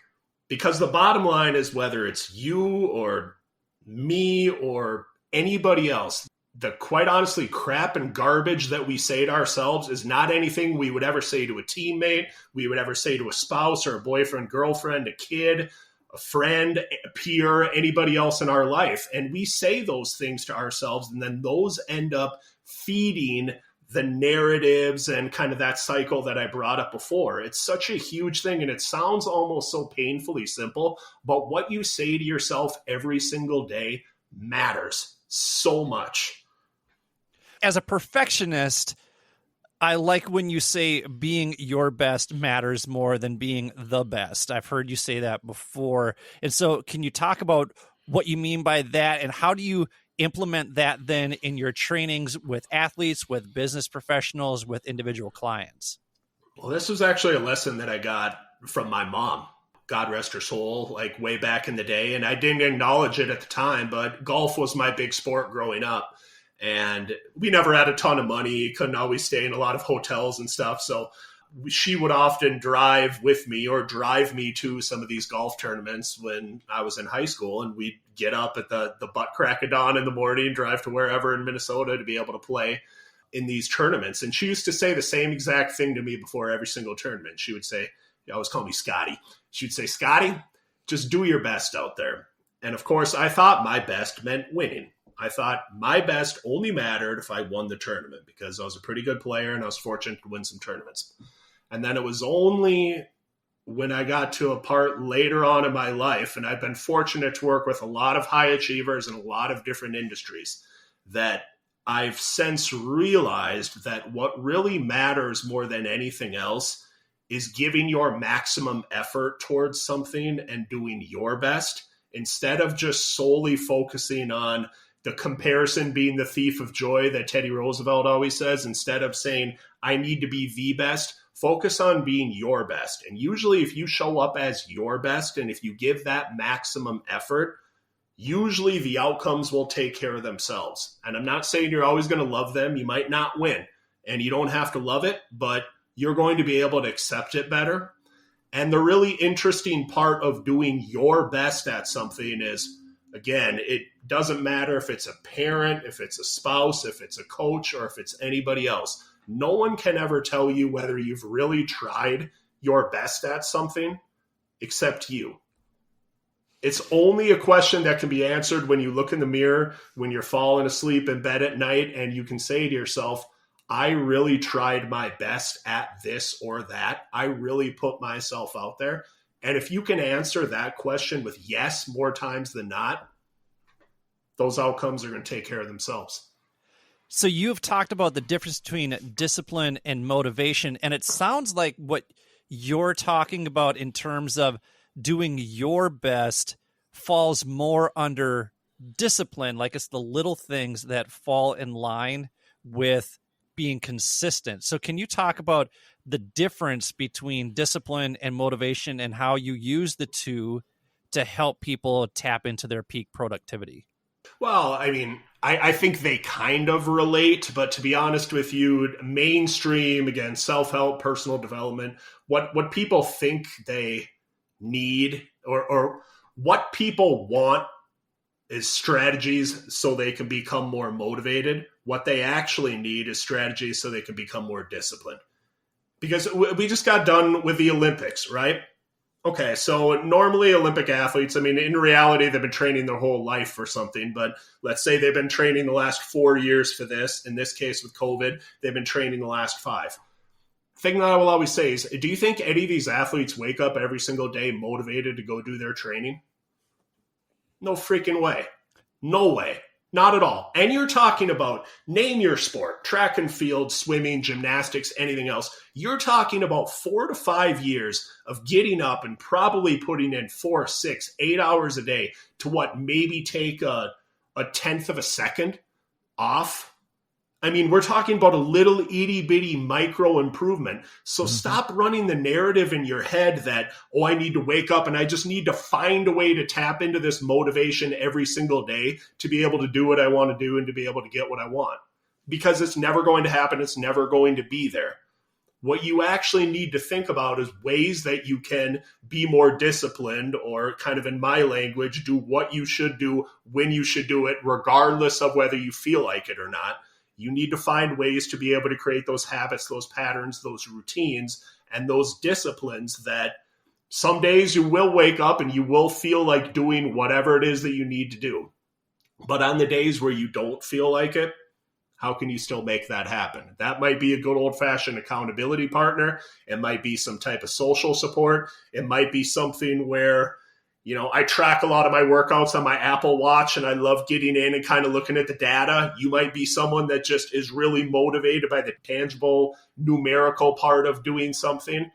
C: Because the bottom line is whether it's you or me or anybody else, the quite honestly crap and garbage that we say to ourselves is not anything we would ever say to a teammate, we would ever say to a spouse or a boyfriend, girlfriend, a kid, a friend, a peer, anybody else in our life. And we say those things to ourselves, and then those end up feeding the narratives and kind of that cycle that I brought up before. It's such a huge thing, and it sounds almost so painfully simple, but what you say to yourself every single day matters so much.
A: As a perfectionist, I like when you say being your best matters more than being the best. I've heard you say that before. And so can you talk about what you mean by that, and how do you implement that then in your trainings with athletes, with business professionals, with individual clients?
C: Well, this was actually a lesson that I got from my mom. God rest her soul, like way back in the day. And I didn't acknowledge it at the time, but golf was my big sport growing up. And we never had a ton of money, couldn't always stay in a lot of hotels and stuff. So she would often drive with me or drive me to some of these golf tournaments when I was in high school. And we'd get up at the butt crack of dawn in the morning, drive to wherever in Minnesota to be able to play in these tournaments. And she used to say the same exact thing to me before every single tournament. She would say, you always call me Scotty. She'd say, Scotty, just do your best out there. And of course, I thought my best meant winning. I thought my best only mattered if I won the tournament, because I was a pretty good player and I was fortunate to win some tournaments. And then it was only when I got to a part later on in my life, and I've been fortunate to work with a lot of high achievers in a lot of different industries, that I've since realized that what really matters more than anything else is giving your maximum effort towards something and doing your best, instead of just solely focusing on the comparison being the thief of joy that Teddy Roosevelt always says. Instead of saying, I need to be the best, focus on being your best. And usually if you show up as your best, and if you give that maximum effort, usually the outcomes will take care of themselves. And I'm not saying you're always going to love them. You might not win, and you don't have to love it, but you're going to be able to accept it better. And the really interesting part of doing your best at something is Again, it doesn't matter if it's a parent, if it's a spouse, if it's a coach, or if it's anybody else. No one can ever tell you whether you've really tried your best at something except you. It's only a question that can be answered when you look in the mirror, when you're falling asleep in bed at night, and you can say to yourself, I really tried my best at this or that. I really put myself out there. And if you can answer that question with yes more times than not, those outcomes are going to take care of themselves.
A: So you've talked about the difference between discipline and motivation, and it sounds like what you're talking about in terms of doing your best falls more under discipline, like it's the little things that fall in line with being consistent. So can you talk about the difference between discipline and motivation and how you use the two to help people tap into their peak productivity?
C: Well, I mean, I think they kind of relate, but to be honest with you, mainstream, again, self-help, personal development, what people think they need or what people want is strategies so they can become more motivated. What they actually need is strategies so they can become more disciplined. Because we just got done with the Olympics, right? Okay, so normally Olympic athletes, I mean, in reality, they've been training their whole life for something, but let's say they've been training the last 4 years for this. In this case, with COVID, they've been training the last 5. Thing that I will always say is, do you think any of these athletes wake up every single day motivated to go do their training? No freaking way. No way. Not at all. And you're talking about, name your sport, track and field, swimming, gymnastics, anything else. You're talking about 4 to 5 years of getting up and probably putting in 4, 6, 8 hours a day to what maybe take a tenth of a second off. I mean, we're talking about a little itty bitty micro improvement. So stop running the narrative in your head that, oh, I need to wake up and I just need to find a way to tap into this motivation every single day to be able to do what I want to do and to be able to get what I want. Because it's never going to happen. It's never going to be there. What you actually need to think about is ways that you can be more disciplined, or kind of in my language, do what you should do when you should do it, regardless of whether you feel like it or not. You need to find ways to be able to create those habits, those patterns, those routines, and those disciplines that some days you will wake up and you will feel like doing whatever it is that you need to do. But on the days where you don't feel like it, how can you still make that happen? That might be a good old-fashioned accountability partner. It might be some type of social support. It might be something where, you know, I track a lot of my workouts on my Apple Watch and I love getting in and kind of looking at the data. You might be someone that just is really motivated by the tangible numerical part of doing something.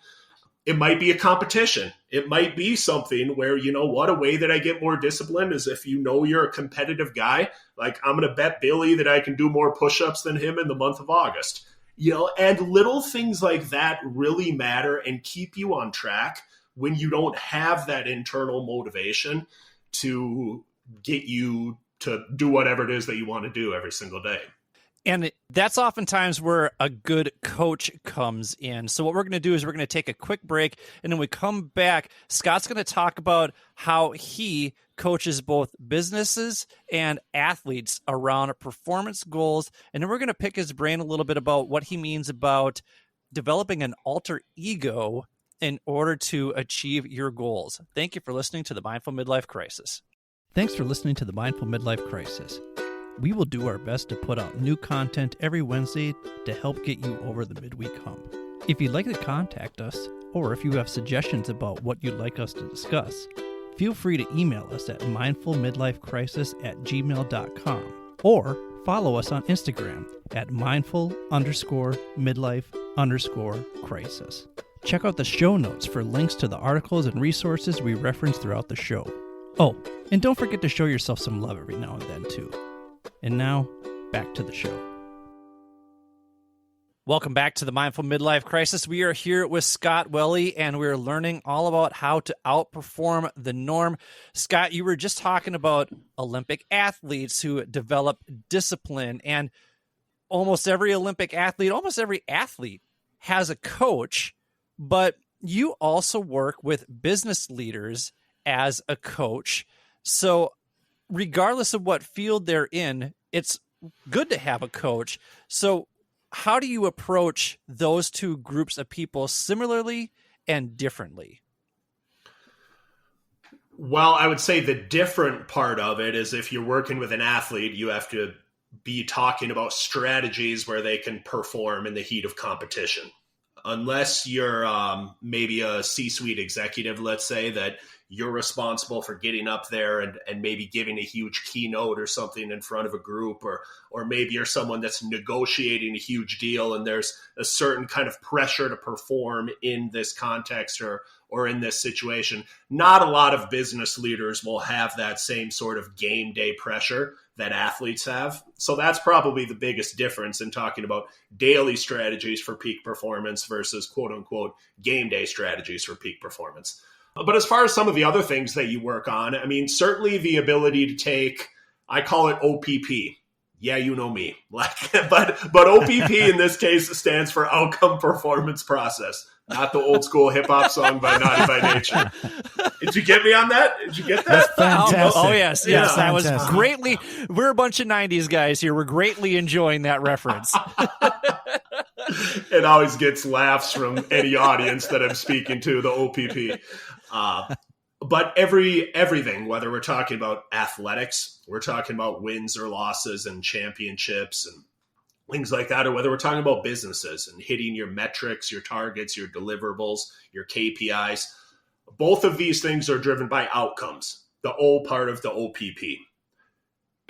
C: It might be a competition. It might be something where, you know what, a way that I get more disciplined is if you know you're a competitive guy, like I'm going to bet Billy that I can do more push-ups than him in the month of August. You know, and little things like that really matter and keep you on track when you don't have that internal motivation to get you to do whatever it is that you want to do every single day.
A: And that's oftentimes where a good coach comes in. So what we're going to do is we're going to take a quick break, and then we come back. Scott's going to talk about how he coaches both businesses and athletes around performance goals. And then we're going to pick his brain a little bit about what he means about developing an alter ego in order to achieve your goals. Thank you for listening to the Mindful Midlife Crisis. Thanks for listening to the Mindful Midlife Crisis. We will do our best to put out new content every Wednesday to help get you over the midweek hump. If you'd like to contact us, or if you have suggestions about what you'd like us to discuss, feel free to email us at mindfulmidlifecrisis@gmail.com or follow us on Instagram at mindful_midlife_crisis. Check out the show notes for links to the articles and resources we reference throughout the show. Oh, and don't forget to show yourself some love every now and then, too. And now, back to the show. Welcome back to the Mindful Midlife Crisis. We are here with Scott Welle, and we're learning all about how to outperform the norm. Scott, you were just talking about Olympic athletes who develop discipline, and almost every Olympic athlete, almost every athlete has a coach, but you also work with business leaders as a coach. So regardless of what field they're in, it's good to have a coach. So how do you approach those two groups of people similarly and differently?
C: Well, I would say the different part of it is if you're working with an athlete, you have to be talking about strategies where they can perform in the heat of competition. Unless you're maybe a C-suite executive, let's say, that you're responsible for getting up there and maybe giving a huge keynote or something in front of a group, or maybe you're someone that's negotiating a huge deal and there's a certain kind of pressure to perform in this context or in this situation. Not a lot of business leaders will have that same sort of game day pressure that athletes have. So that's probably the biggest difference in talking about daily strategies for peak performance versus quote unquote game day strategies for peak performance. But as far as some of the other things that you work on, I mean, certainly the ability to take, I call it OPP. Yeah, you know me. But OPP in this case stands for Outcome Performance Process, not the old school hip hop song by Naughty by Nature. Did you get me on that? Did you get that?
B: That's fantastic.
A: Oh yes, yes, that was
B: Fantastic.
A: greatly. We're a bunch of '90s guys here. We're greatly enjoying that reference.
C: It always gets laughs from any audience that I'm speaking to, the OPP. But everything, whether we're talking about athletics, we're talking about wins or losses and championships and things like that, or whether we're talking about businesses and hitting your metrics, your targets, your deliverables, your KPIs, both of these things are driven by outcomes, the O part of the OPP.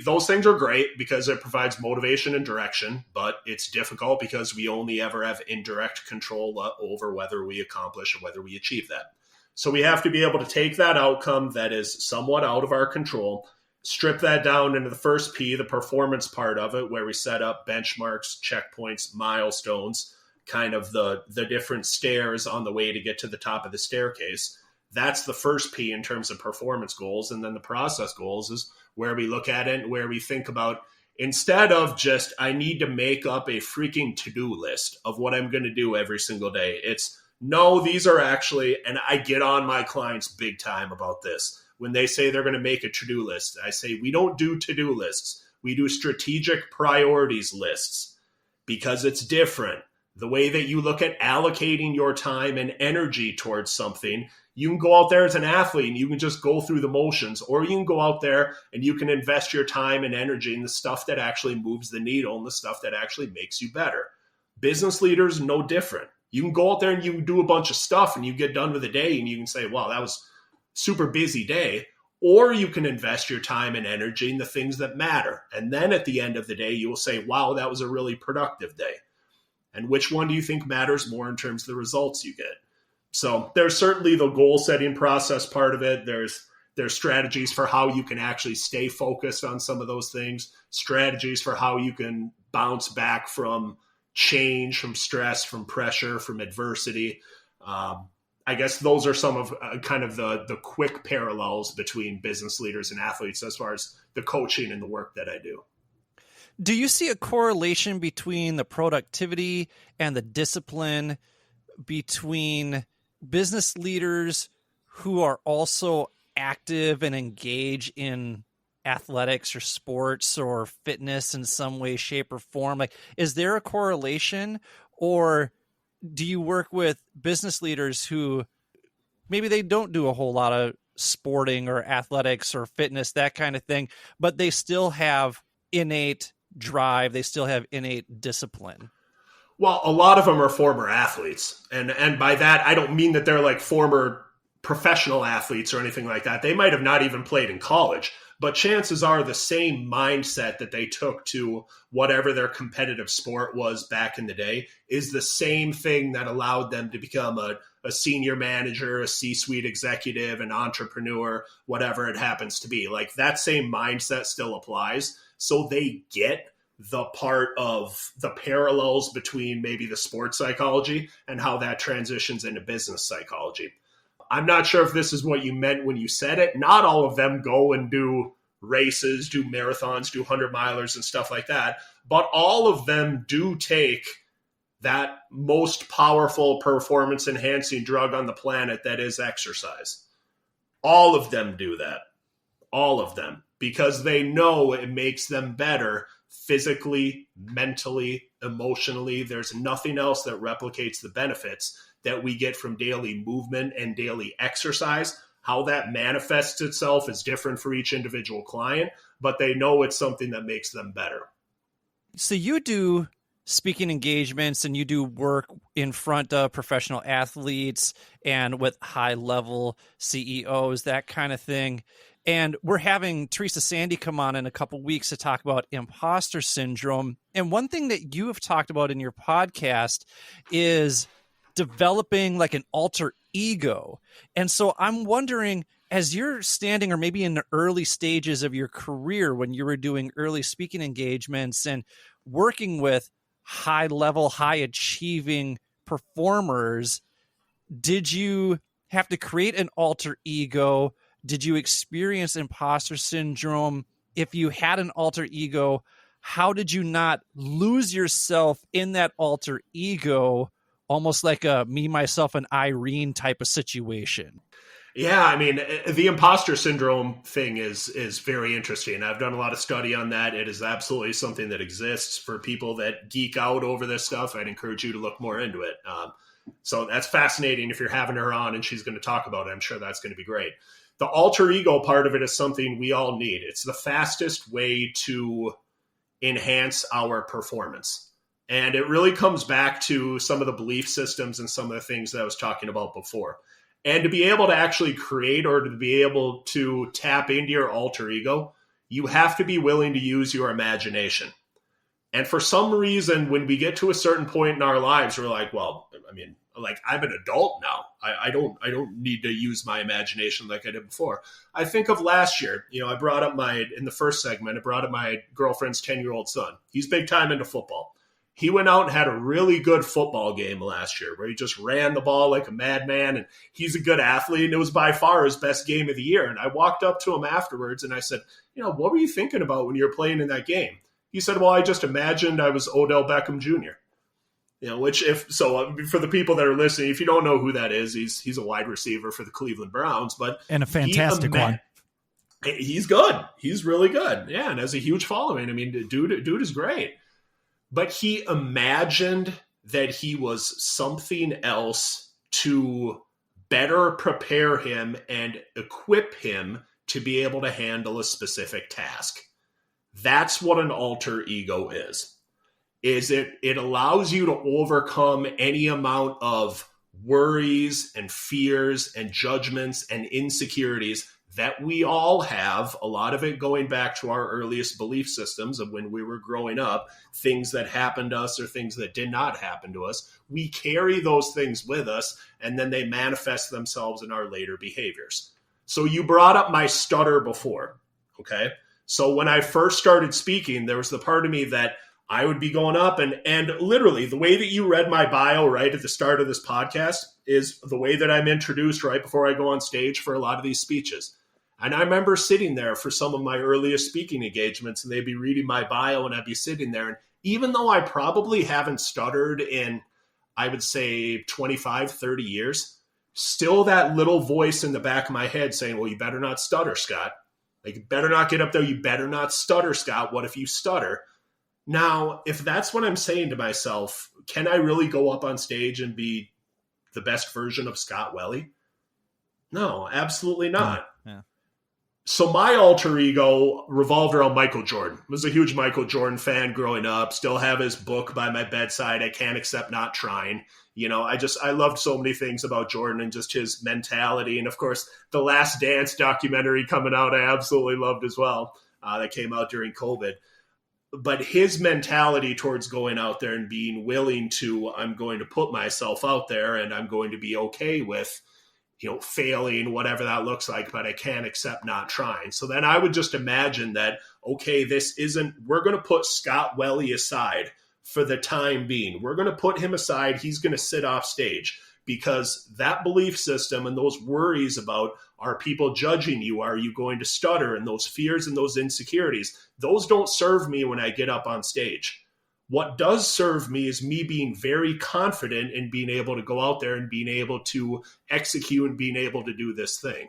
C: Those things are great because it provides motivation and direction, but it's difficult because we only ever have indirect control over whether we accomplish or whether we achieve that. So we have to be able to take that outcome that is somewhat out of our control, strip that down into the first P, the performance part of it, where we set up benchmarks, checkpoints, milestones, kind of the different stairs on the way to get to the top of the staircase. That's the first P in terms of performance goals. And then the process goals is where we look at it, where we think about, instead of just, I need to make up a freaking to-do list of what I'm going to do every single day. It's, no, these are actually, and I get on my clients big time about this. When they say they're going to make a to-do list, I say, we don't do to-do lists. We do strategic priorities lists because it's different. The way that you look at allocating your time and energy towards something, you can go out there as an athlete and you can just go through the motions, or you can go out there and you can invest your time and energy in the stuff that actually moves the needle and the stuff that actually makes you better. Business leaders, no different. You can go out there and you can do a bunch of stuff and you get done with the day and you can say, wow, that was a super busy day. Or you can invest your time and energy in the things that matter. And then at the end of the day, you will say, wow, that was a really productive day. And which one do you think matters more in terms of the results you get? So there's certainly the goal setting process part of it. There's strategies for how you can actually stay focused on some of those things, strategies for how you can bounce back from change, from stress, from pressure, from adversity. I guess those are some of kind of the quick parallels between business leaders and athletes as far as the coaching and the work that I do.
A: Do you see a correlation between the productivity and the discipline between business leaders who are also active and engage in athletics or sports or fitness in some way, shape, or form? Like, is there a correlation, or do you work with business leaders who maybe they don't do a whole lot of sporting or athletics or fitness, that kind of thing, but they still have innate drive, they still have innate discipline?
C: Well, a lot of them are former athletes. And by that, I don't mean that they're like former professional athletes or anything like that. They might have not even played in college, but chances are the same mindset that they took to whatever their competitive sport was back in the day is the same thing that allowed them to become a senior manager, a C-suite executive, an entrepreneur, whatever it happens to be. Like, that same mindset still applies. So they get the part of the parallels between maybe the sports psychology and how that transitions into business psychology. I'm not sure if this is what you meant when you said it. Not all of them go and do races, do marathons, do 100-milers and stuff like that. But all of them do take that most powerful performance-enhancing drug on the planet that is exercise. All of them do that. All of them. because they know it makes them better physically, mentally, emotionally. There's nothing else that replicates the benefits that we get from daily movement and daily exercise. How that manifests itself is different for each individual client, but they know it's something that makes them better.
A: So you do speaking engagements and you do work in front of professional athletes and with high level CEOs, that kind of thing. And we're having Teresa Sandy come on in a couple weeks to talk about imposter syndrome. And one thing that you have talked about in your podcast is developing like an alter ego. And so I'm wondering, as you're standing or maybe in the early stages of your career when you were doing early speaking engagements and working with high level, high achieving performers, did you have to create an alter ego? Did you experience imposter syndrome? If you had an alter ego, how did you not lose yourself in that alter ego, almost like a me, myself, and Irene type of situation?
C: Yeah, I mean, the imposter syndrome thing is very interesting. I've done a lot of study on that. It is absolutely something that exists. For people that geek out over this stuff, I'd encourage you to look more into it. So that's fascinating. If you're having her on and she's going to talk about it, I'm sure that's going to be great. The alter ego part of it is something we all need. It's the fastest way to enhance our performance. And it really comes back to some of the belief systems and some of the things that I was talking about before. And to be able to actually create or to be able to tap into your alter ego, you have to be willing to use your imagination. And for some reason, when we get to a certain point in our lives, we're like, well, I mean, like I'm an adult now. I don't need to use my imagination like I did before. I think of last year, I brought up in the first segment, I brought up my girlfriend's 10-year-old son. He's big time into football. He went out and had a really good football game last year where he just ran the ball like a madman, and he's a good athlete, and it was by far his best game of the year. And I walked up to him afterwards and I said, what were you thinking about when you were playing in that game? He said, well, I just imagined I was Odell Beckham Jr. For the people that are listening, if you don't know who that is, he's a wide receiver for the Cleveland Browns, and
B: a fantastic one.
C: He's good. He's really good. Yeah. And has a huge following. I mean, dude is great. But he imagined that he was something else to better prepare him and equip him to be able to handle a specific task. That's what an alter ego is it allows you to overcome any amount of worries and fears and judgments and insecurities that we all have, a lot of it going back to our earliest belief systems of when we were growing up, things that happened to us or things that did not happen to us. We carry those things with us, and then they manifest themselves in our later behaviors. So you brought up my stutter before, okay? So when I first started speaking, there was the part of me that I would be going up and literally the way that you read my bio right at the start of this podcast is the way that I'm introduced right before I go on stage for a lot of these speeches. And I remember sitting there for some of my earliest speaking engagements, and they'd be reading my bio and I'd be sitting there. And even though I probably haven't stuttered in, I would say 25, 30 years, still that little voice in the back of my head saying, well, you better not stutter, Scott. Like, you better not get up there. You better not stutter, Scott. What if you stutter? Now, if that's what I'm saying to myself, can I really go up on stage and be the best version of Scott Welle? No, absolutely not.
B: Yeah.
C: So my alter ego revolved around Michael Jordan. I was a huge Michael Jordan fan growing up, still have his book by my bedside, I Can't Accept Not Trying. I loved so many things about Jordan and just his mentality. And of course, the Last Dance documentary coming out, I absolutely loved as well. That came out during COVID. But his mentality towards going out there and being willing to, I'm going to put myself out there and I'm going to be okay with, failing, whatever that looks like, but I can't accept not trying. So then I would just imagine that, okay, we're going to put Scott Welle aside for the time being. We're going to put him aside. He's going to sit off stage because that belief system and those worries about, are people judging you? Are you going to stutter? And those fears and those insecurities, those don't serve me when I get up on stage. What does serve me is me being very confident in being able to go out there and being able to execute and being able to do this thing.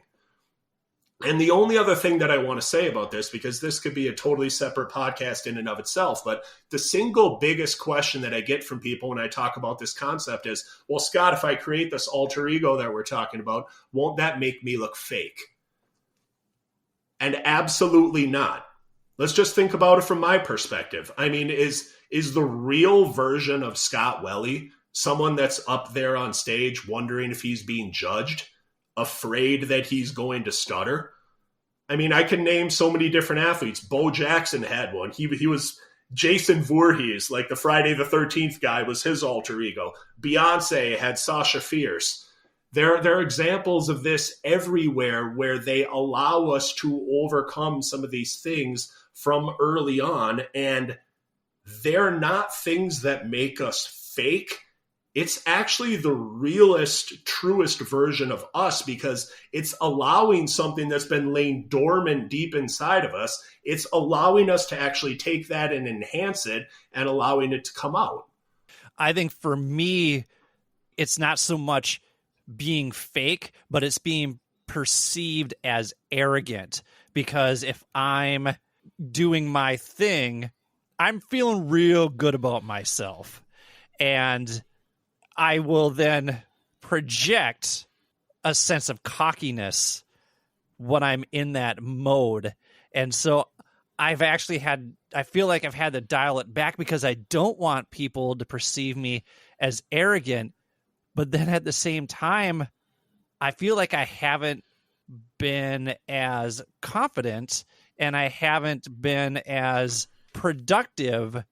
C: And the only other thing that I want to say about this, because this could be a totally separate podcast in and of itself, but the single biggest question that I get from people when I talk about this concept is, well, Scott, if I create this alter ego that we're talking about, won't that make me look fake? And absolutely not. Let's just think about it from my perspective. I mean, is the real version of Scott Welle someone that's up there on stage wondering if he's being judged, afraid that he's going to stutter? I mean, I can name so many different athletes. Bo Jackson had one. He was Jason Voorhees, like the Friday the 13th guy was his alter ego. Beyonce had Sasha Fierce. There are examples of this everywhere where they allow us to overcome some of these things from early on, and they're not things that make us fake. It's actually the realest, truest version of us, because it's allowing something that's been laying dormant deep inside of us. It's allowing us to actually take that and enhance it and allowing it to come out.
A: I think for me, it's not so much being fake, but it's being perceived as arrogant, because if I'm doing my thing, I'm feeling real good about myself, and I will then project a sense of cockiness when I'm in that mode. And so I feel like I've had to dial it back, because I don't want people to perceive me as arrogant. But then at the same time, I feel like I haven't been as confident and I haven't been as productive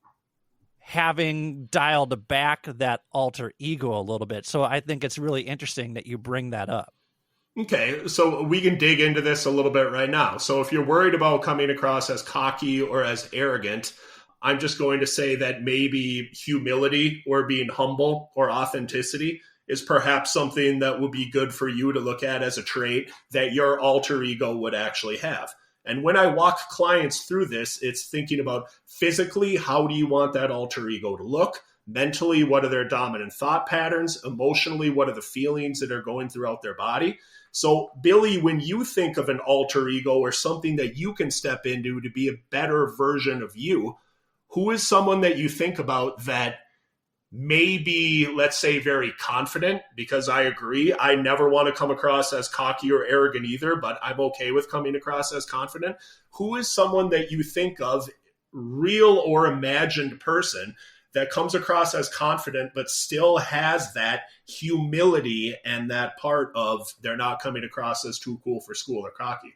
A: having dialed back that alter ego a little bit. So I think it's really interesting that you bring that up.
C: Okay, so we can dig into this a little bit right now. So if you're worried about coming across as cocky or as arrogant, I'm just going to say that maybe humility or being humble or authenticity is perhaps something that would be good for you to look at as a trait that your alter ego would actually have. And when I walk clients through this, it's thinking about physically, how do you want that alter ego to look? Mentally, what are their dominant thought patterns? Emotionally, what are the feelings that are going throughout their body? So, Billy, when you think of an alter ego or something that you can step into to be a better version of you, who is someone that you think about that may be, let's say, very confident? Because I agree, I never want to come across as cocky or arrogant either, but I'm okay with coming across as confident. Who is someone that you think of, real or imagined person, that comes across as confident but still has that humility and that part of they're not coming across as too cool for school or cocky?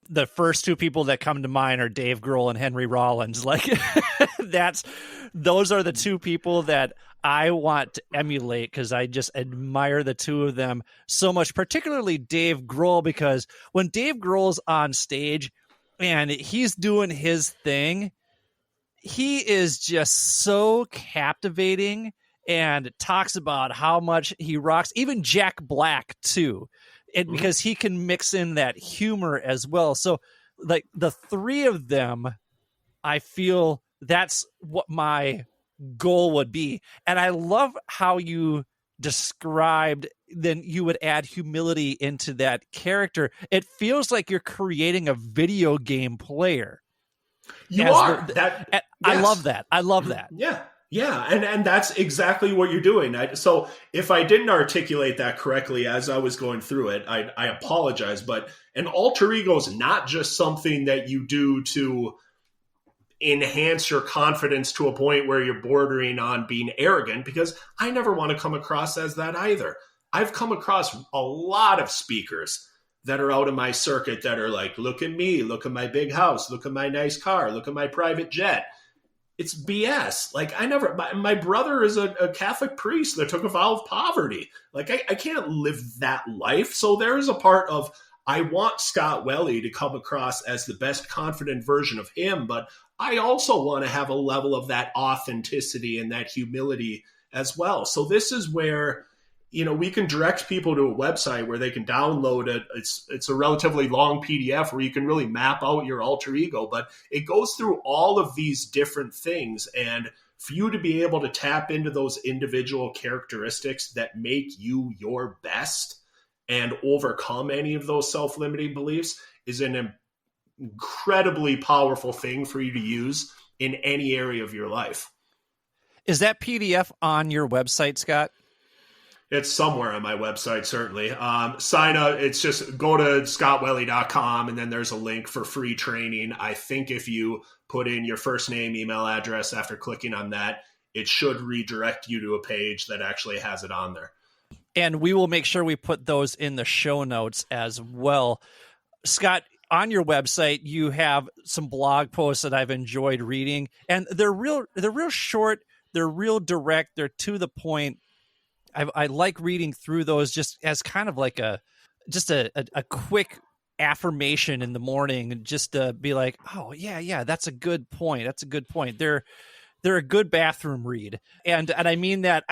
A: The first two people that come to mind are Dave Grohl and Henry Rollins. Like those are the two people that I want to emulate, because I just admire the two of them so much, particularly Dave Grohl, because when Dave Grohl's on stage and he's doing his thing, he is just so captivating and talks about how much he rocks. Even Jack Black too. And because he can mix in that humor as well. So like the three of them, I feel that's what my goal would be. And I love how you described, then you would add humility into that character. It feels like you're creating a video game player.
C: You are.
A: I love that. I love that.
C: Yeah. Yeah, and that's exactly what you're doing. So if I didn't articulate that correctly as I was going through it, I apologize. But an alter ego is not just something that you do to enhance your confidence to a point where you're bordering on being arrogant, because I never want to come across as that either. I've come across a lot of speakers that are out in my circuit that are like, look at me, look at my big house, look at my nice car, look at my private jet. It's BS. Like my brother is a Catholic priest that took a vow of poverty. Like I can't live that life. So there is a part of, I want Scott Welle to come across as the best confident version of him, but I also want to have a level of that authenticity and that humility as well. So this is where, we can direct people to a website where they can download it. It's a relatively long PDF where you can really map out your alter ego, but it goes through all of these different things. And for you to be able to tap into those individual characteristics that make you your best and overcome any of those self-limiting beliefs is an incredibly powerful thing for you to use in any area of your life.
A: Is that PDF on your website, Scott?
C: It's somewhere on my website, certainly. Sign up. It's just go to scottwelle.com, and then there's a link for free training. I think if you put in your first name, email address after clicking on that, it should redirect you to a page that actually has it on there.
A: And we will make sure we put those in the show notes as well. Scott, on your website, you have some blog posts that I've enjoyed reading, and they're real short. They're real direct. They're to the point. I like reading through those just as kind of like a quick affirmation in the morning, just to be like, oh yeah, that's a good point. That's a good point. They're a good bathroom read. And I mean that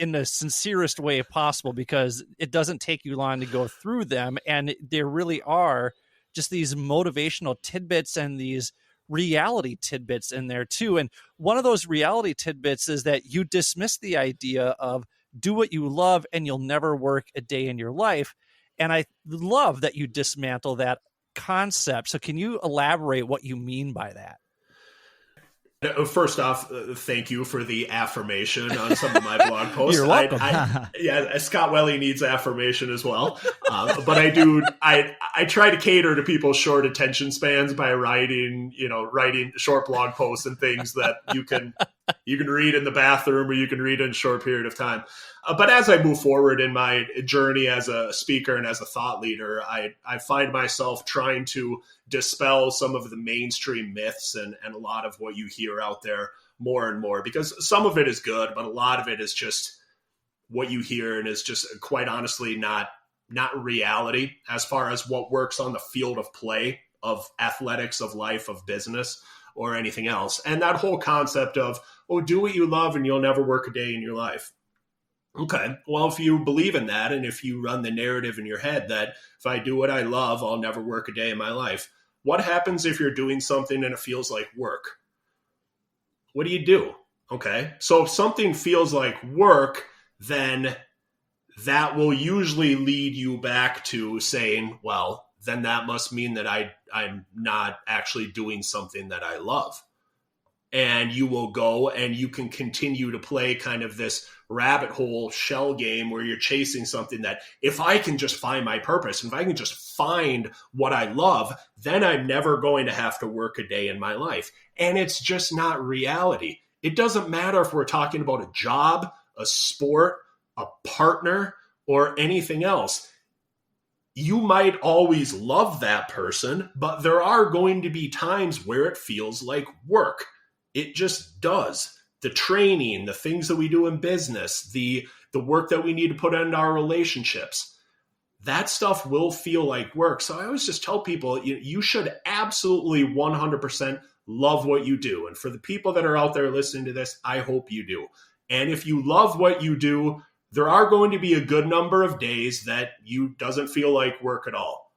A: in the sincerest way possible, because it doesn't take you long to go through them. And there really are just these motivational tidbits and these reality tidbits in there too. And one of those reality tidbits is that you dismiss the idea of do what you love and you'll never work a day in your life. And I love that you dismantle that concept. So can you elaborate what you mean by that?
C: First off, thank you for the affirmation on some of my blog posts.
A: You're welcome.
C: Yeah, Scott Welle needs affirmation as well. But I try to cater to people's short attention spans by writing short blog posts and things that you can read in the bathroom or you can read in a short period of time. But as I move forward in my journey as a speaker and as a thought leader, I find myself trying to dispel some of the mainstream myths and a lot of what you hear out there more and more, because some of it is good, but a lot of it is just what you hear and is just quite honestly not reality as far as what works on the field of play, of athletics, of life, of business, or anything else. And that whole concept of, do what you love and you'll never work a day in your life. Okay, well, if you believe in that and if you run the narrative in your head that if I do what I love, I'll never work a day in my life, what happens if you're doing something and it feels like work? What do you do? Okay, so if something feels like work, then that will usually lead you back to saying, well, then that must mean that I'm not actually doing something that I love. And you will go and you can continue to play kind of this rabbit hole shell game where you're chasing something that if I can just find my purpose, if I can just find what I love, then I'm never going to have to work a day in my life. And it's just not reality. It doesn't matter if we're talking about a job, a sport, a partner, or anything else. You might always love that person, but there are going to be times where it feels like work. It just does. The training, the things that we do in business, the work that we need to put into our relationships, that stuff will feel like work. So I always just tell people, you should absolutely 100% love what you do. And for the people that are out there listening to this, I hope you do. And if you love what you do, there are going to be a good number of days that you doesn't feel like work at all.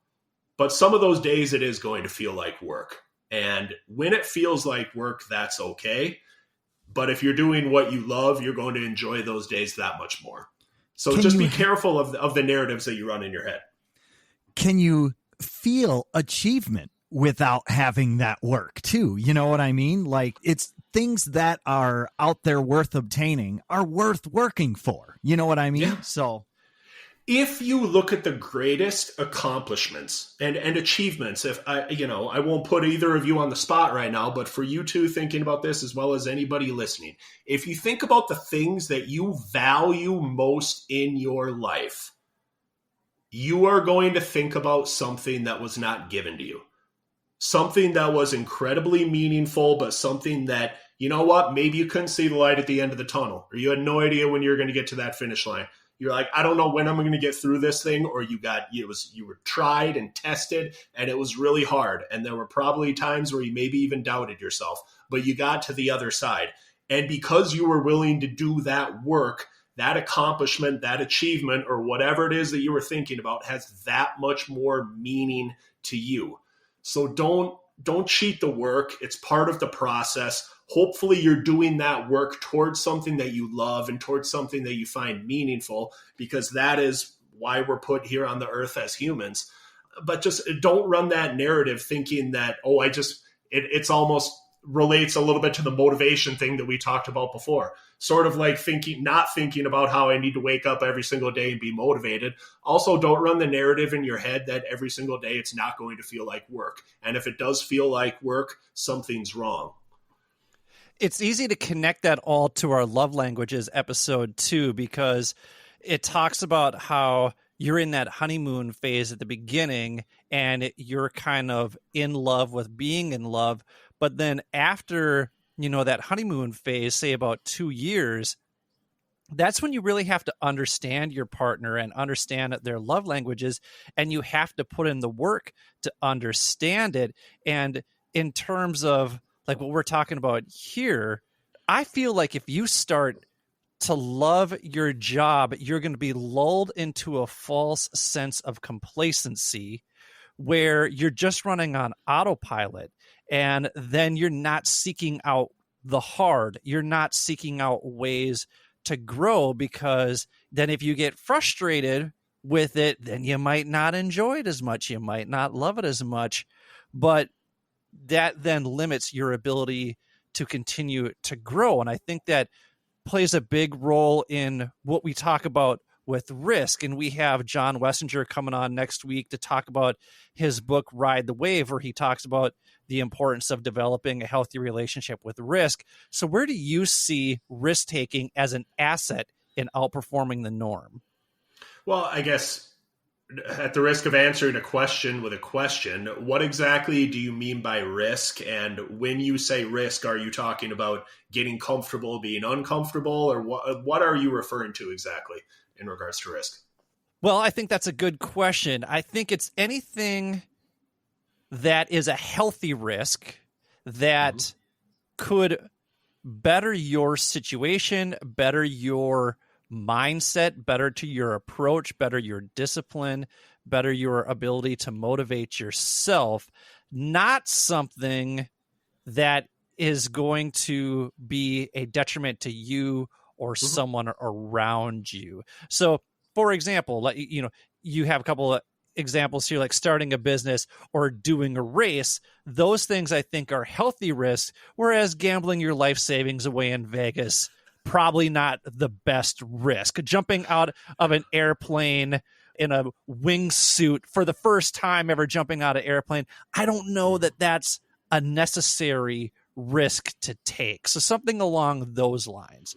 C: But some of those days it is going to feel like work. And when it feels like work, that's okay. But if you're doing what you love, you're going to enjoy those days that much more. So just be careful of the narratives that you run in your head.
B: Can you feel achievement without having that work too? You know what I mean? Like, it's things that are out there worth obtaining are worth working for. You know what I mean?
C: Yeah.
B: So
C: if you look at the greatest accomplishments and achievements, if I won't put either of you on the spot right now, but for you two thinking about this as well as anybody listening, if you think about the things that you value most in your life, you are going to think about something that was not given to you. Something that was incredibly meaningful, but something that, you know what, maybe you couldn't see the light at the end of the tunnel, or you had no idea when you were going to get to that finish line. You're like, I don't know when I'm going to get through this thing, or you were tried and tested and it was really hard. And there were probably times where you maybe even doubted yourself, but you got to the other side. And because you were willing to do that work, that accomplishment, that achievement, or whatever it is that you were thinking about has that much more meaning to you. So don't cheat the work. It's part of the process. Hopefully you're doing that work towards something that you love and towards something that you find meaningful, because that is why we're put here on the earth as humans. But just don't run that narrative thinking that, it's almost relates a little bit to the motivation thing that we talked about before. Sort of like not thinking about how I need to wake up every single day and be motivated. Also, don't run the narrative in your head that every single day it's not going to feel like work. And if it does feel like work, something's wrong.
A: It's easy to connect that all to our love languages episode 2, because it talks about how you're in that honeymoon phase at the beginning and you're kind of in love with being in love. But then after, that honeymoon phase, say about 2 years, that's when you really have to understand your partner and understand their love languages. And you have to put in the work to understand it. And in terms of like what we're talking about here, I feel like if you start to love your job, you're going to be lulled into a false sense of complacency where you're just running on autopilot, and then you're not seeking out the hard. You're not seeking out ways to grow, because then if you get frustrated with it, then you might not enjoy it as much. You might not love it as much, but that then limits your ability to continue to grow. And I think that plays a big role in what we talk about with risk. And we have John Wessinger coming on next week to talk about his book, Ride the Wave, where he talks about the importance of developing a healthy relationship with risk. So where do you see risk taking as an asset in outperforming the norm?
C: Well, I guess at the risk of answering a question with a question, what exactly do you mean by risk? And when you say risk, are you talking about getting comfortable, being uncomfortable, or what are you referring to exactly in regards to risk?
A: Well, I think that's a good question. I think it's anything that is a healthy risk that could better your situation, better your mindset, better to your approach, better your discipline, better your ability to motivate yourself, not something that is going to be a detriment to you or someone around you. So, for example, like, you have a couple of examples here, like starting a business or doing a race. Those things I think are healthy risks, whereas gambling your life savings away in Vegas, probably not the best risk. Jumping out of an airplane in a wingsuit for the first time ever jumping out of an airplane, I don't know that that's a necessary risk to take. So something along those lines.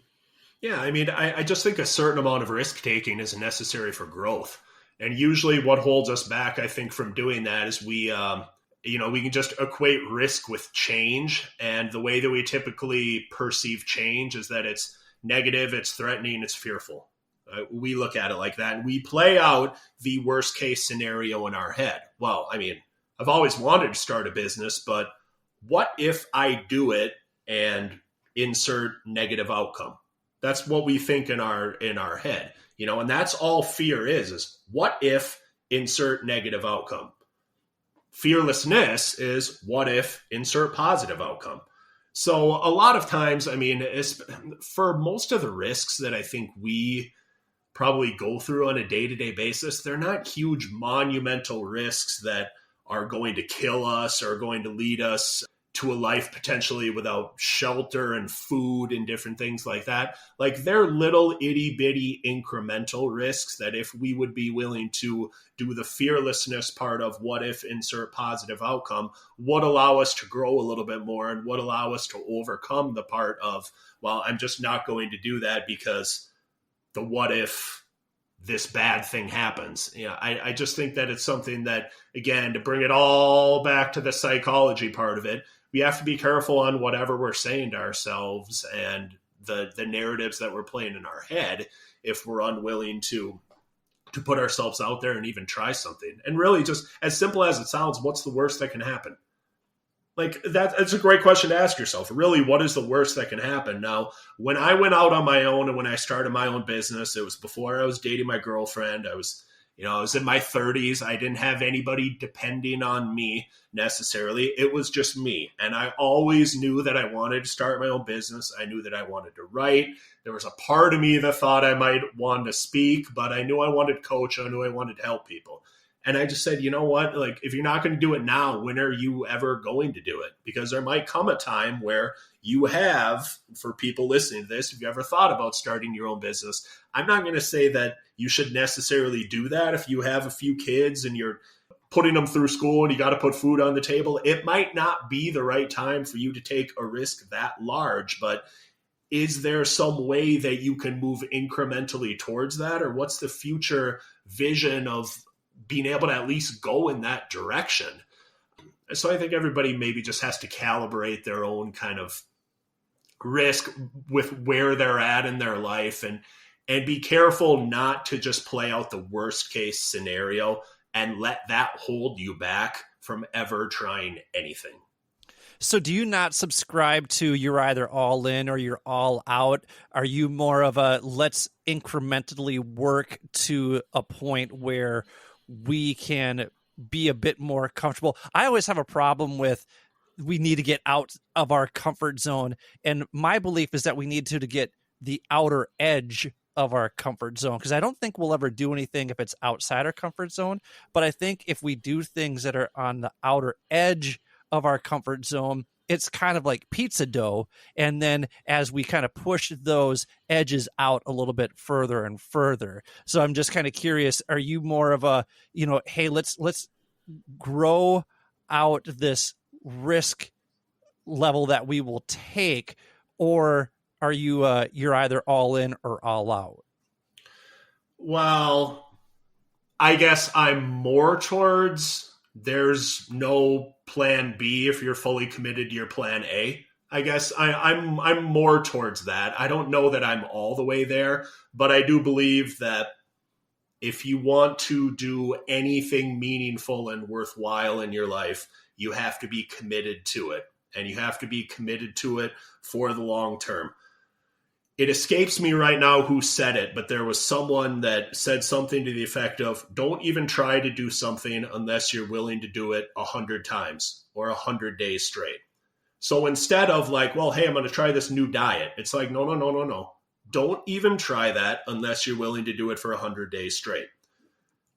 C: Yeah, I mean, I just think a certain amount of risk taking is necessary for growth. And usually what holds us back, I think, from doing that is we can just equate risk with change. And the way that we typically perceive change is that it's negative, it's threatening, it's fearful. We look at it like that, and we play out the worst case scenario in our head. Well, I mean, I've always wanted to start a business, but what if I do it and insert negative outcome? That's what we think in our head, and that's all fear is what if insert negative outcome. Fearlessness is what if insert positive outcome. So a lot of times, I mean, for most of the risks that I think we probably go through on a day-to-day basis, they're not huge monumental risks that are going to kill us or going to lead us to a life potentially without shelter and food and different things like that. Like, they're little itty bitty incremental risks that if we would be willing to do the fearlessness part of what if insert positive outcome, would allow us to grow a little bit more and would allow us to overcome the part of, well, I'm just not going to do that because the what if this bad thing happens. I just think that it's something that, again, to bring it all back to the psychology part of it, we have to be careful on whatever we're saying to ourselves and the narratives that we're playing in our head if we're unwilling to put ourselves out there and even try something. And really, just as simple as it sounds, what's the worst that can happen? Like, that's a great question to ask yourself. Really, what is the worst that can happen? Now, when I went out on my own and when I started my own business, it was before I was dating my girlfriend. I was I was in my 30s. I didn't have anybody depending on me necessarily. It was just me. And I always knew that I wanted to start my own business. I knew that I wanted to write. There was a part of me that thought I might want to speak, but I knew I wanted to coach. I knew I wanted to help people. And I just said, you know what? Like, if you're not going to do it now, when are you ever going to do it? Because there might come a time where you have, for people listening to this, if you ever thought about starting your own business, I'm not going to say that you should necessarily do that if you have a few kids and you're putting them through school and you got to put food on the table. It might not be the right time for you to take a risk that large, but is there some way that you can move incrementally towards that? Or what's the future vision of being able to at least go in that direction? So I think everybody maybe just has to calibrate their own kind of risk with where they're at in their life, and be careful not to just play out the worst case scenario and let that hold you back from ever trying anything.
A: So do you not subscribe to you're either all in or you're all out? Are you more of a let's incrementally work to a point where we can be a bit more comfortable? I always have a problem with we need to get out of our comfort zone. And my belief is that we need to get the outer edge of our comfort zone, because I don't think we'll ever do anything if it's outside our comfort zone. But I think if we do things that are on the outer edge of our comfort zone, it's kind of like pizza dough. And then as we kind of push those edges out a little bit further and further. So I'm just kind of curious, are you more of a, hey, let's grow out this risk level that we will take, or are you you're either all in or all out?
C: Well, I guess I'm more towards there's no plan B if you're fully committed to your plan A. I guess I'm more towards that. I don't know that I'm all the way there, but I do believe that if you want to do anything meaningful and worthwhile in your life, you have to be committed to it, and you have to be committed to it for the long term. It escapes me right now who said it, but there was someone that said something to the effect of, don't even try to do something unless you're willing to do it 100 times or 100 days straight. So instead of like, well, hey, I'm going to try this new diet, it's like, no. Don't even try that unless you're willing to do it for 100 days straight.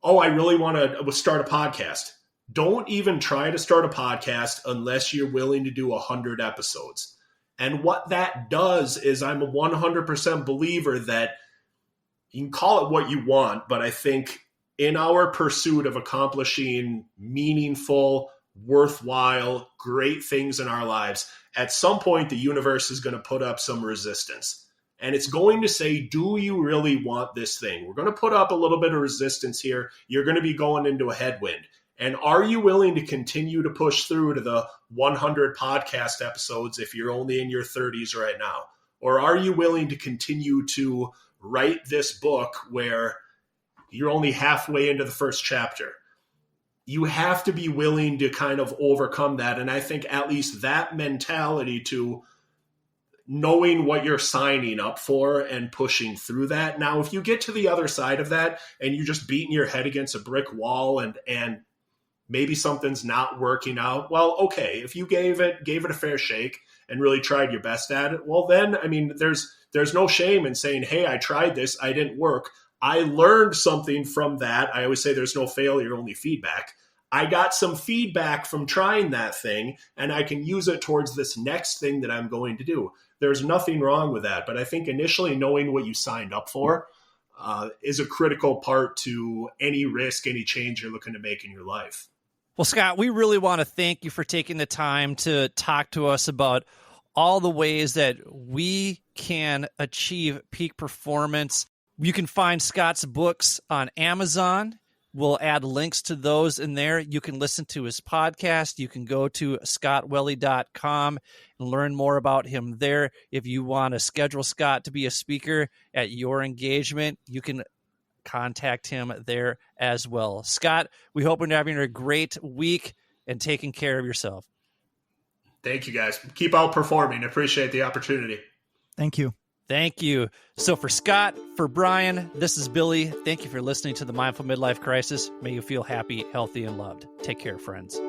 C: Oh, I really want to start a podcast. Don't even try to start a podcast unless you're willing to do 100 episodes. And what that does is I'm a 100% believer that you can call it what you want, but I think in our pursuit of accomplishing meaningful, worthwhile, great things in our lives, at some point the universe is going to put up some resistance. And it's going to say, do you really want this thing? We're going to put up a little bit of resistance here. You're going to be going into a headwind. And are you willing to continue to push through to the 100 podcast episodes if you're only in your 30s right now? Or are you willing to continue to write this book where you're only halfway into the first chapter? You have to be willing to kind of overcome that. And I think at least that mentality to knowing what you're signing up for and pushing through that. Now, if you get to the other side of that and you're just beating your head against a brick wall and maybe something's not working out, well, okay, if you gave it a fair shake and really tried your best at it, well then, I mean, there's no shame in saying, hey, I tried this, I didn't work. I learned something from that. I always say there's no failure, only feedback. I got some feedback from trying that thing, and I can use it towards this next thing that I'm going to do. There's nothing wrong with that. But I think initially knowing what you signed up for is a critical part to any risk, any change you're looking to make in your life.
A: Well, Scott, we really want to thank you for taking the time to talk to us about all the ways that we can achieve peak performance. You can find Scott's books on Amazon. We'll add links to those in there. You can listen to his podcast. You can go to scottwelle.com and learn more about him there. If you want to schedule Scott to be a speaker at your engagement, you can contact him there as well. Scott, we hope you're having a great week and taking care of yourself.
C: Thank you, guys. Keep outperforming. Appreciate the opportunity.
B: Thank you.
A: Thank you. So for Scott, for Brian, this is Billy. Thank you for listening to the Mindful Midlife Crisis. May you feel happy, healthy, and loved. Take care, friends.